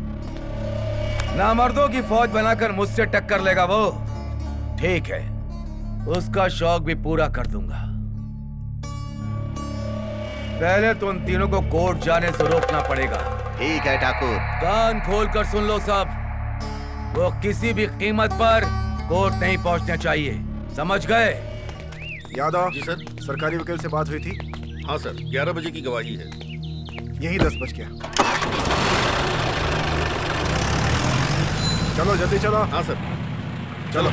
नामर्दों की फौज बनाकर मुझसे टक्कर लेगा वो, ठीक है, उसका शौक भी पूरा कर दूंगा। पहले तो उन तीनों को कोर्ट जाने से रोकना पड़ेगा। ठीक है ठाकुर। कान खोलकर सुन लो सब, वो किसी भी कीमत पर कोर्ट नहीं पहुंचना चाहिए, समझ गए? यादव जी सर। सरकारी वकील से बात हुई थी? हाँ सर, 11 बजे की गवाही है। यही 10 बज गया। चलो जल्दी चलो। हाँ सर, चलो।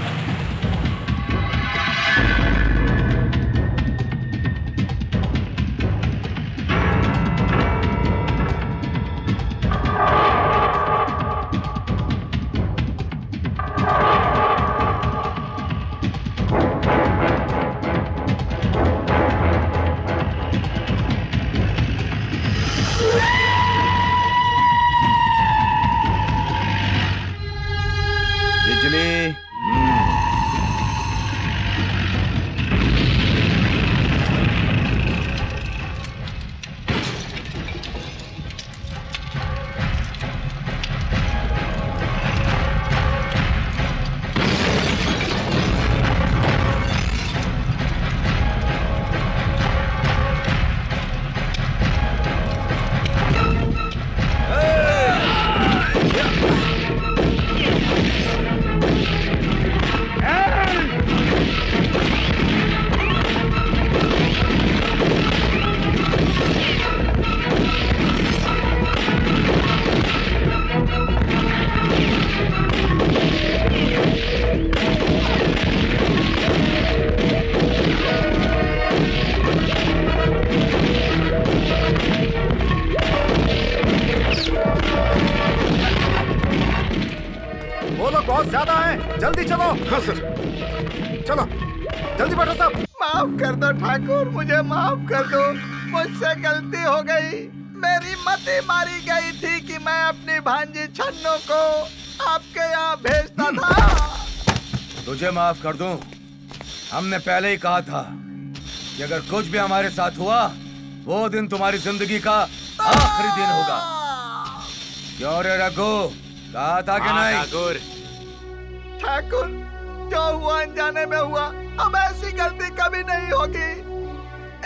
बिजली बहुत ज्यादा है, जल्दी चलो। हाँ सर। चलो जल्दी बैठो सब। माफ कर दो ठाकुर, मुझे माफ कर दो, मुझसे गलती हो गई। मेरी मति मारी गई थी कि मैं अपनी भांजी छन्नो को आपके यहाँ भेजता था। तुझे माफ कर दूं? हमने पहले ही कहा था कि अगर कुछ भी हमारे साथ हुआ वो दिन तुम्हारी जिंदगी का आखिरी दिन होगा। क्यों रे रघु, कहा था कि नहीं? ठाकुर ठाकुर, जो हुआ अनजाने में हुआ, अब ऐसी गलती कभी नहीं होगी।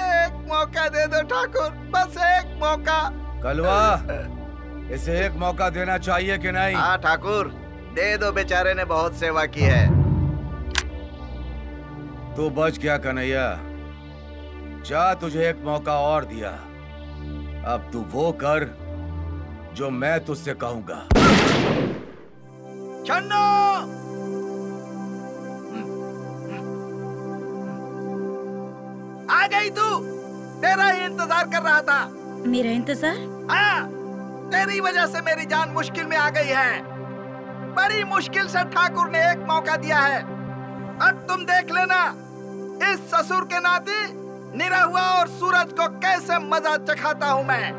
एक मौका दे दो ठाकुर, बस एक मौका। कलवा, इसे एक मौका देना चाहिए कि नहीं? हाँ ठाकुर, दे दो, बेचारे ने बहुत सेवा की है। तू बच गया कन्हैया, जा तुझे एक मौका और दिया। अब तू वो कर जो मैं तुझसे कहूंगा। छन्नो! आ गई तू, तेरा ही इंतजार कर रहा था। मेरा इंतजार? हाँ, तेरी वजह से मेरी जान मुश्किल में आ गई है। बड़ी मुश्किल से ठाकुर ने एक मौका दिया है। अब तुम देख लेना, इस ससुर के नाती निरहुआ और सूरज को कैसे मजा चखाता हूँ मैं।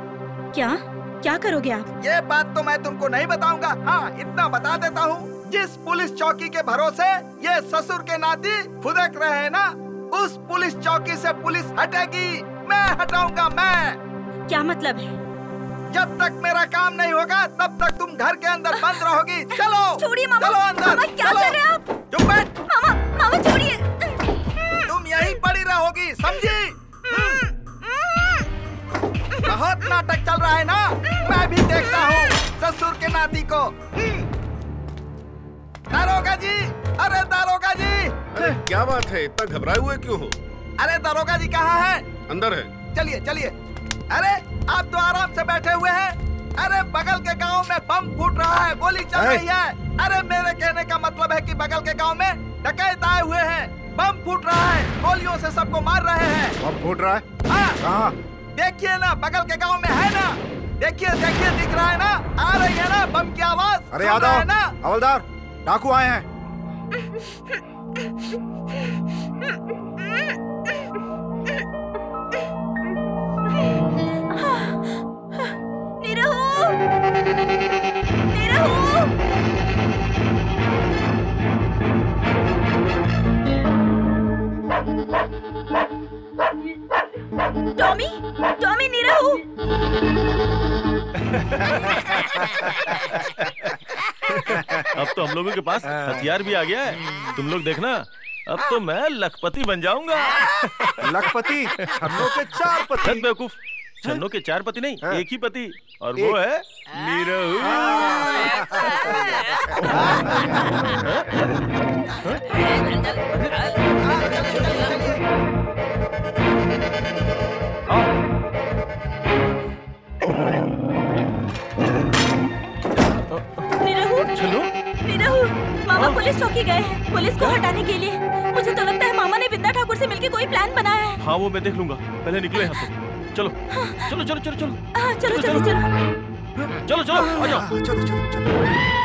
क्या करोगे आप? ये बात तो मैं तुमको नहीं बताऊंगा। हाँ, इतना बता देता हूँ, जिस पुलिस चौकी के भरोसे ये ससुर के नाती फुदक रहे हैं ना, उस पुलिस चौकी से पुलिस हटेगी, मैं हटाऊंगा मैं। क्या मतलब है? जब तक मेरा काम नहीं होगा तब तक तुम घर के अंदर बंद रहोगी। चलो छोड़िए मामा। चलो अंदर। मामा क्या कर रहे हैं आप? चुप बैठ। मामा छोड़िए। तुम यहीं पड़ी रहोगी, समझी? बहुत नाटक चल रहा है ना, मैं भी देखता हूँ ससुर के नाती को। दारोगा जी, अरे दारोगा जी। अरे क्या बात है, इतना घबराए हुए क्यों हो? अरे दारोगा जी कहाँ है? अंदर है। चलिए चलिए। अरे आप तो आराम से बैठे हुए हैं। अरे बगल के गांव में बम फूट रहा है, गोली चल रही है। अरे मेरे कहने का मतलब है कि बगल के गांव में डकैत आए हुए हैं, बम फूट रहा है, गोलियों से सबको मार रहे हैं। बम फूट रहा है? हाँ, कहाँ? देखिए ना, बगल के गांव में है ना, देखिए देखिए, दिख रहा है ना, आ रही है ना बम की आवाज। अरे यादव, हवलदार, डाकू आए हैं। Tommy, Tommy, Nirahua. अब तो हम लोगों के पास हथियार भी आ गया है। तुम लोग देखना, अब तो मैं लखपति बन जाऊंगा। लखपति? छन्नो के 4 पति। बेवकूफ, छन्नो के 4 पति नहीं, एक ही पति, और वो है निरहु। निरहु, मामा पुलिस चौकी गए हैं, पुलिस को हटाने के लिए। मुझे तो लगता है मामा ने बिंदा ठाकुर से मिलकर कोई प्लान बनाया है। हाँ, वो मैं देख लूंगा, पहले निकलो यहाँ से। चलो चलो चलो चलो चलो। हाँ, चलो चलो चलो चलो चलो, आ जाओ। चलो चलो चलो।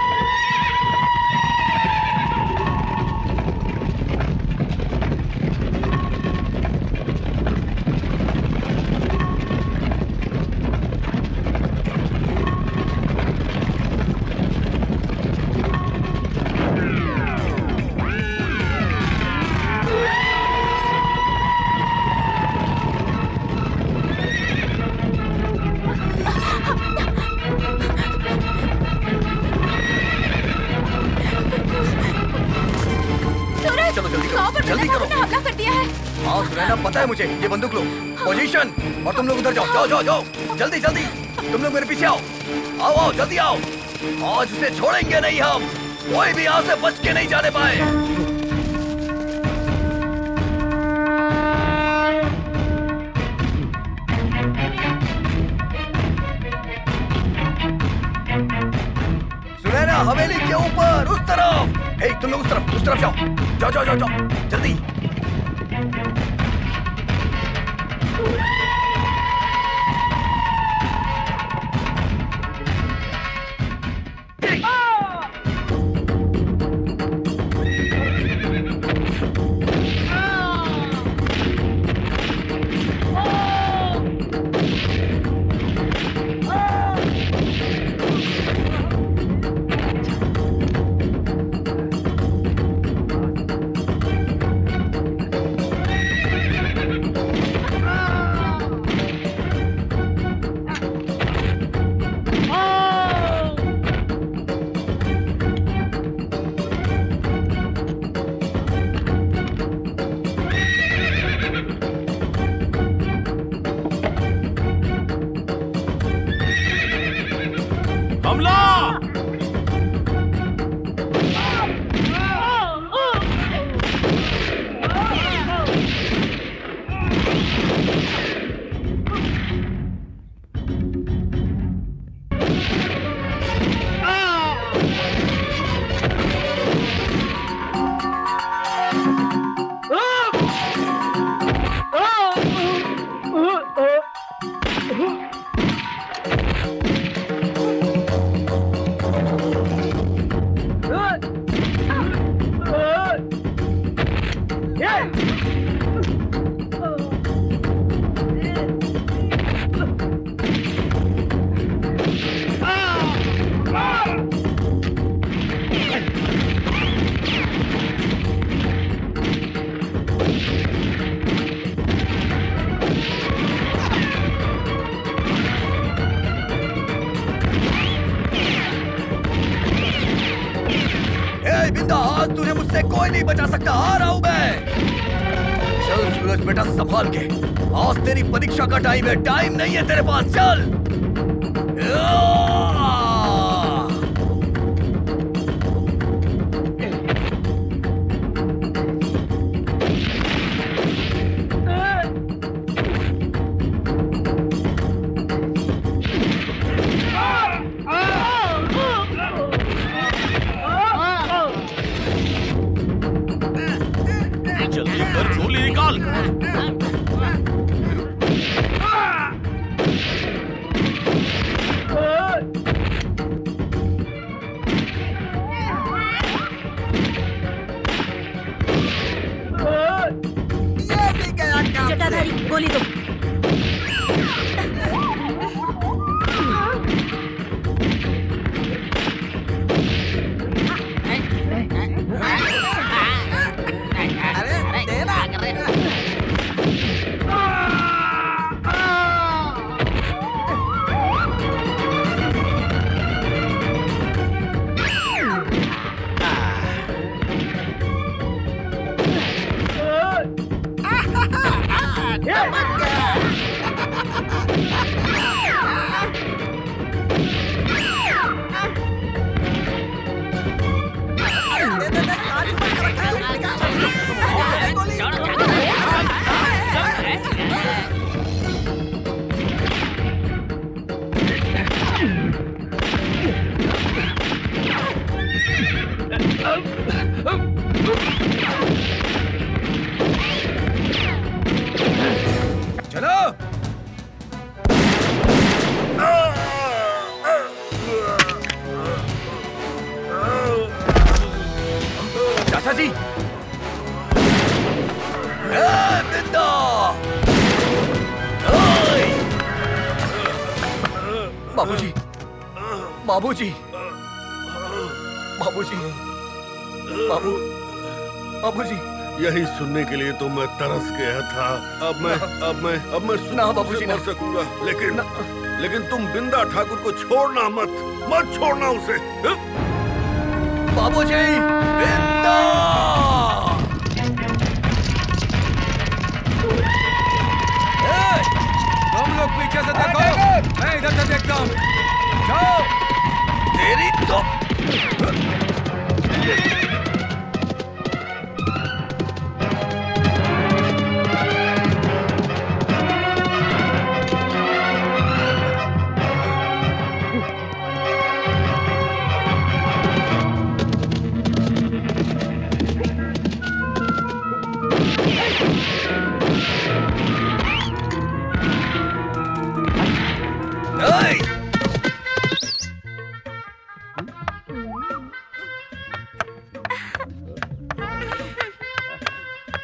पता है मुझे, ये बंदूक लो, पोजीशन, और तुम लोग उधर जाओ, जाओ जाओ जाओ, जल्दी जल्दी, तुम लोग मेरे पीछे आओ, आओ आओ जल्दी आओ। आज उसे छोड़ेंगे नहीं हम, कोई भी यहाँ से बच के नहीं जाने पाए। सुनैना हवेली के ऊपर, उस तरफ। हे, तुम लोग उस तरफ जाओ, जाओ जाओ जाओ जाओ, जल्दी। हमला! आज तुझे मुझसे कोई नहीं बचा सकता। आ रहा हूं मैं। चल सूरज बेटा संभाल के, आज तेरी परीक्षा का टाइम है। टाइम नहीं है तेरे पास, चल। जल्दी कर, गोली निकाल। जटाधारी गोली दो। बाबूजी, बाबूजी, बाबूजी, बाबूजी। यही सुनने के लिए तो मैं तरस गया था। अब मैं ना बाबूजी मर सकूंगा, लेकिन तुम बिंदा ठाकुर को छोड़ना मत छोड़ना उसे। बाबूजी, बिंदा! तुम लोग पीछे से देखो, मैं इधर से देखता हूँ। जाओ। तेरी तो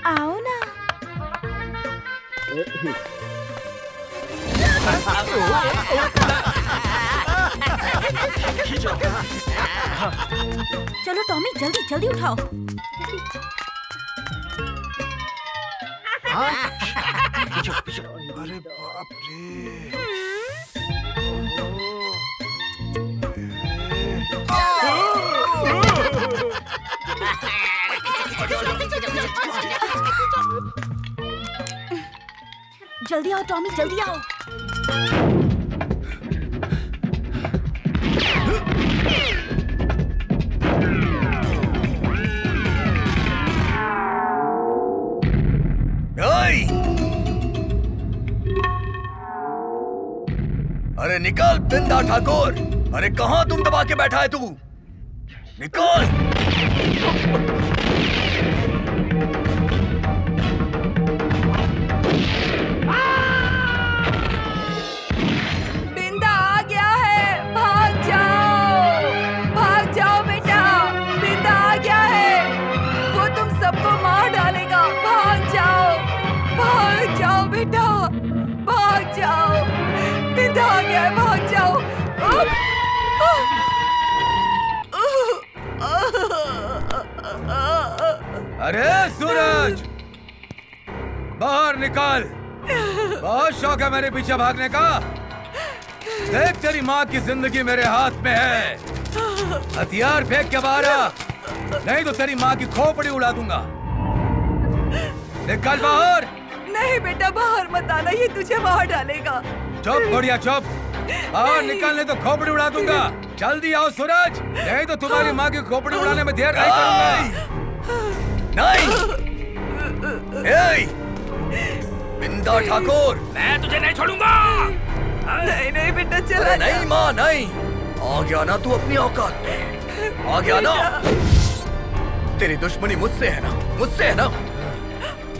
आओ ना। चलो टॉमी, जल्दी जल्दी उठाओ। अरे बाप रे। जल्दी आओ टॉमी, जल्दी आओ। बिंदा ठाकुर, अरे कहाँ तुम दबा के बैठा है तू? निकल! बिंदा आ गया है, भाग जाओ बेटा, बिंदा आ गया है, वो तुम सबको मार डालेगा, भाग जाओ बेटा, भाग जाओ, बिंदा आ गया है, भाग जाओ। अरे सूरज, बाहर निकल, बहुत शौक है मेरे पीछे भागने का। देख तेरी माँ की जिंदगी मेरे हाथ में है, हथियार फेंक के बाहर आ, नहीं तो तेरी माँ की खोपड़ी उड़ा दूंगा। निकल बाहर। नहीं बेटा, बाहर मत आना, ये तुझे मार डालेगा। चुप बुढ़िया चुप, बाहर निकलने तो खोपड़ी उड़ा दूंगा। जल्दी आओ सूरज, नहीं तो तुम्हारी माँ की खोपड़ी उड़ाने में देर नहीं करूंगा। नहीं, बिंदा ठाकुर, मैं तुझे नहीं छोड़ूंगा। नहीं बेटा, चला नहीं माँ नहीं, आ गया ना तू अपनी औकात में, आ गया ना। तेरी दुश्मनी मुझसे है ना, मुझसे है ना।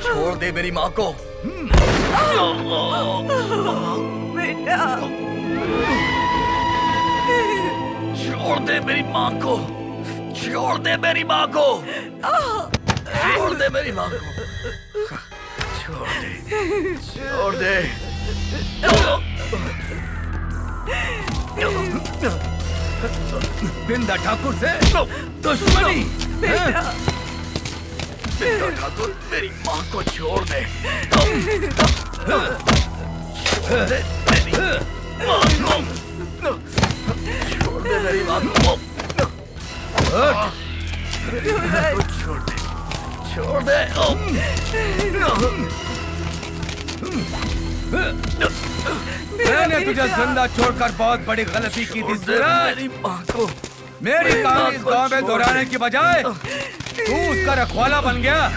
छोड़ दे मेरी माँ को। बेटा, छोड़ दे मेरी माँ को, छोड़ दे मेरी माँ को, छोड़ दे मेरी माँ को, छोड़ दे। बिंदा ठाकुर से दुश्मनी। बिंदा ठाकुर, मेरी माँ को छोड़ दे। छोड़ दे मेरी माँ को, छोड़ दे मेरी माँ को, छोड़ दे, छोड़ दे। मैंने तुझे जिंदा छोड़कर बहुत बड़ी गलती की थी सूरज। मेरी माँ को, मेरी कहानी इस गांव में दोहराने की बजाय तू उसका रखवाला बन गया।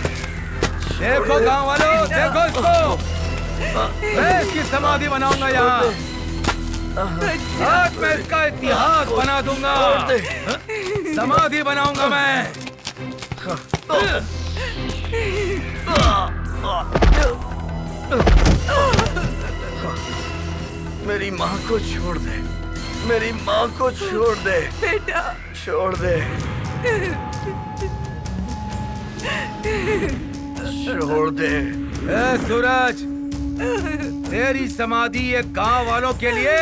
देखो गांव वालों, देखो इसको, मैं इसकी समाधि बनाऊंगा यहाँ। आज मैं इसका इतिहास बना दूंगा, समाधि बनाऊंगा मैं। मेरी माँ को छोड़ दे, मेरी माँ को छोड़ दे बेटा, छोड़ दे, छोड़ दे। ए सूरज, तेरी समाधि एक गांव वालों के लिए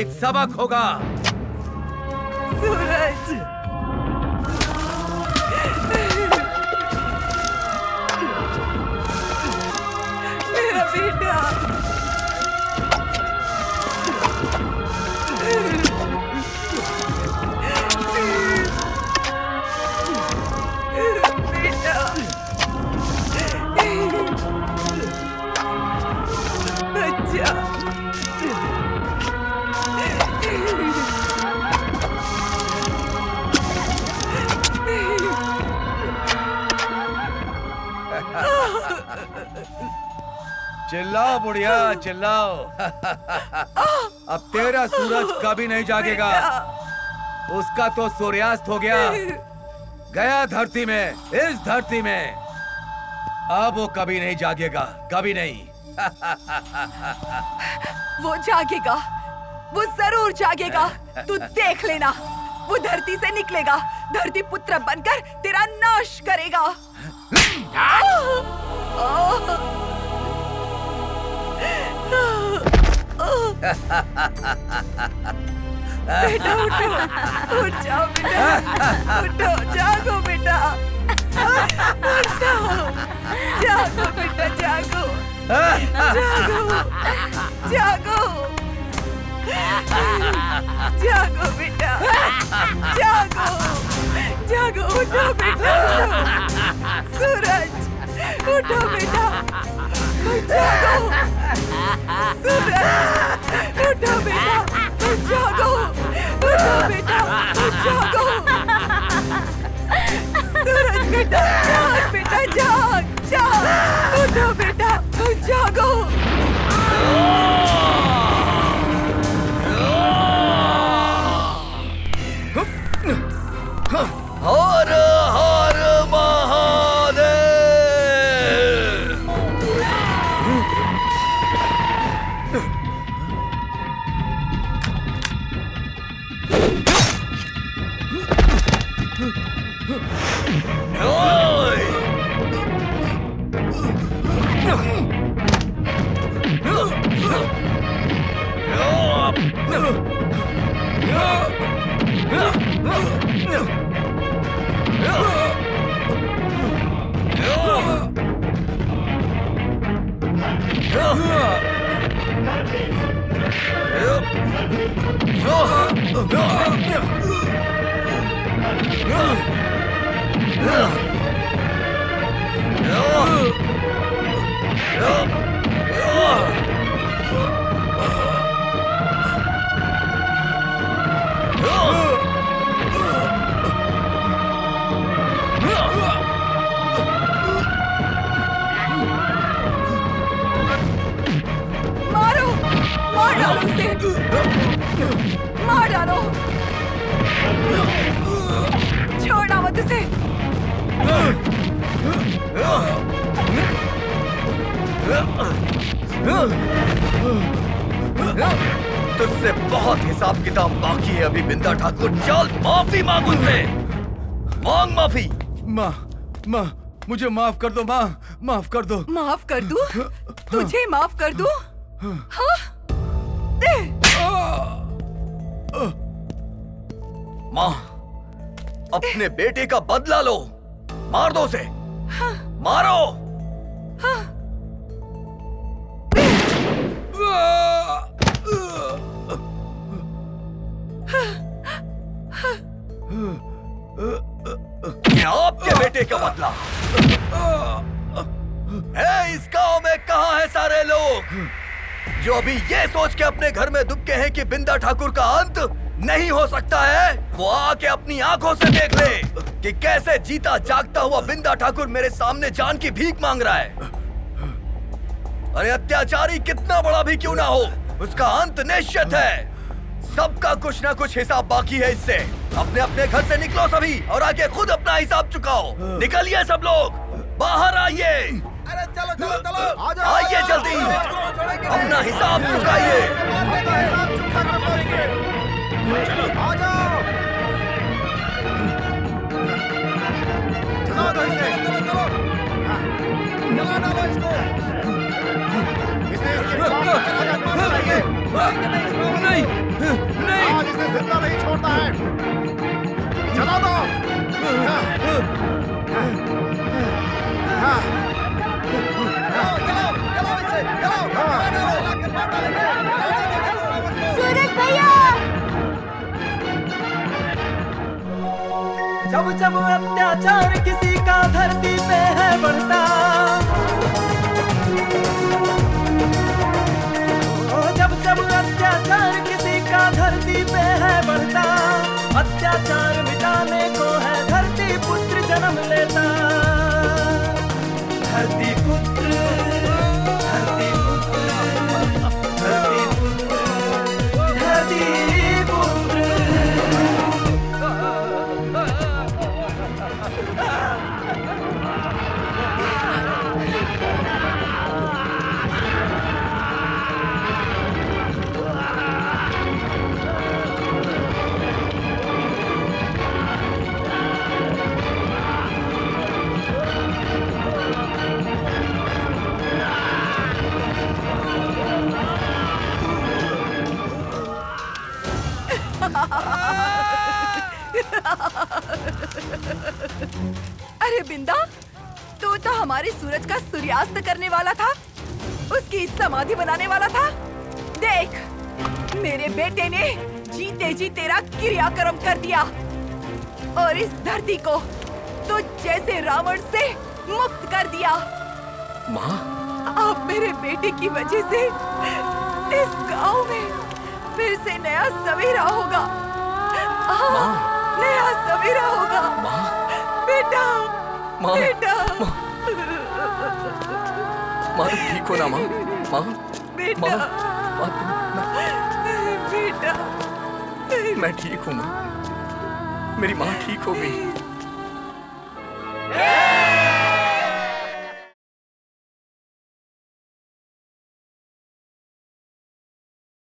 एक सबक होगा। सूरज, मेरा बेटा, बच्चा, चिल्लाओ बुढ़िया चिल्लाओ। अब तेरा सूरज कभी नहीं जागेगा, उसका तो सूर्यास्त हो गया, गया धरती में, इस धरती में। अब वो कभी नहीं जागेगा, कभी नहीं। वो जागेगा, वो जरूर जागेगा, तू देख लेना। वो धरती से निकलेगा, धरती पुत्र बनकर तेरा नाश करेगा। बेटा उठो, उठ जाओ बेटा, उठो, जागो बेटा, उठ जाओ, जागो बेटा, जागो, जागो, जागो, जागो बेटा, जागो, जागो, उठो बेटा, सूरज, उठो बेटा, जागो, सूरज, उठो बेटा, जागो, उठो बेटा, जागो, सूरज बेटा, जाग बेटा, जाग, जाग, उठो बेटा, जागो। मारो, मार डालो उसे, मार डालो, छोड़ना मत उसे। तुझसे बहुत हिसाब किताब बाकी है अभी बिंदा ठाकुर। चल माफी मांग उनसे, मांग माफी। माँ मुझे माफ कर दो, माँ माफ कर दो। माफ कर दूं? तुझे माफ कर दूं? हाँ? दे। माँ अपने बेटे का बदला लो, मार दो उसे। हाँ। मारो। हाँ। ये आपके बेटे का बदला है। इस गांव में कहां है सारे लोग जो अभी ये सोच के अपने घर में दुबके हैं कि बिंदा ठाकुर का अंत नहीं हो सकता है? वो आके अपनी आंखों से देख ले कि कैसे जीता जागता हुआ बिंदा ठाकुर मेरे सामने जान की भीख मांग रहा है। अरे अत्याचारी कितना बड़ा भी क्यों ना हो, उसका अंत निश्चित है। सबका कुछ ना कुछ हिसाब बाकी है इससे। अपने अपने घर से निकलो सभी और आके खुद अपना हिसाब चुकाओ। निकलिए सब लोग, बाहर आइए। अरे चलो चलो चलो, आइए जल्दी, अपना हिसाब चुकाइए। आ जाओ, चला दो इसे, चला डालो इसको। इसे इसके काम का सजा मिलना चाहिए। नहीं, आज इसे जिंदा नहीं छोड़ना है। चला दो। सूरज भैया, जब जब अत्याचार किसी का धरती पे है बढ़ता, जब जब अत्याचार किसी का धरती पे है बढ़ता, अत्याचार मिटाने को है धरती पुत्र जन्म लेता। धरती पुत्र, धरती पुत्र, धरती पुत्र, धरती पुत्र। अरे बिंदा, तू तो हमारे सूरज का सूर्यास्त करने वाला था, उसकी समाधि बनाने वाला था। देख, मेरे बेटे ने जीते जी तेरा क्रियाक्रम कर दिया और इस धरती को तो जैसे रावण से मुक्त कर दिया। माँ, अब मेरे बेटे की वजह से इस गांव में फिर से नया सवेरा होगा। नया सवेरा होगा। बेटा, बेटा, माँ ठीक हो ना माँ? माँ, बेटा, माँ, बेटा, मैं ठीक हूँ माँ, मेरी माँ ठीक हो गई।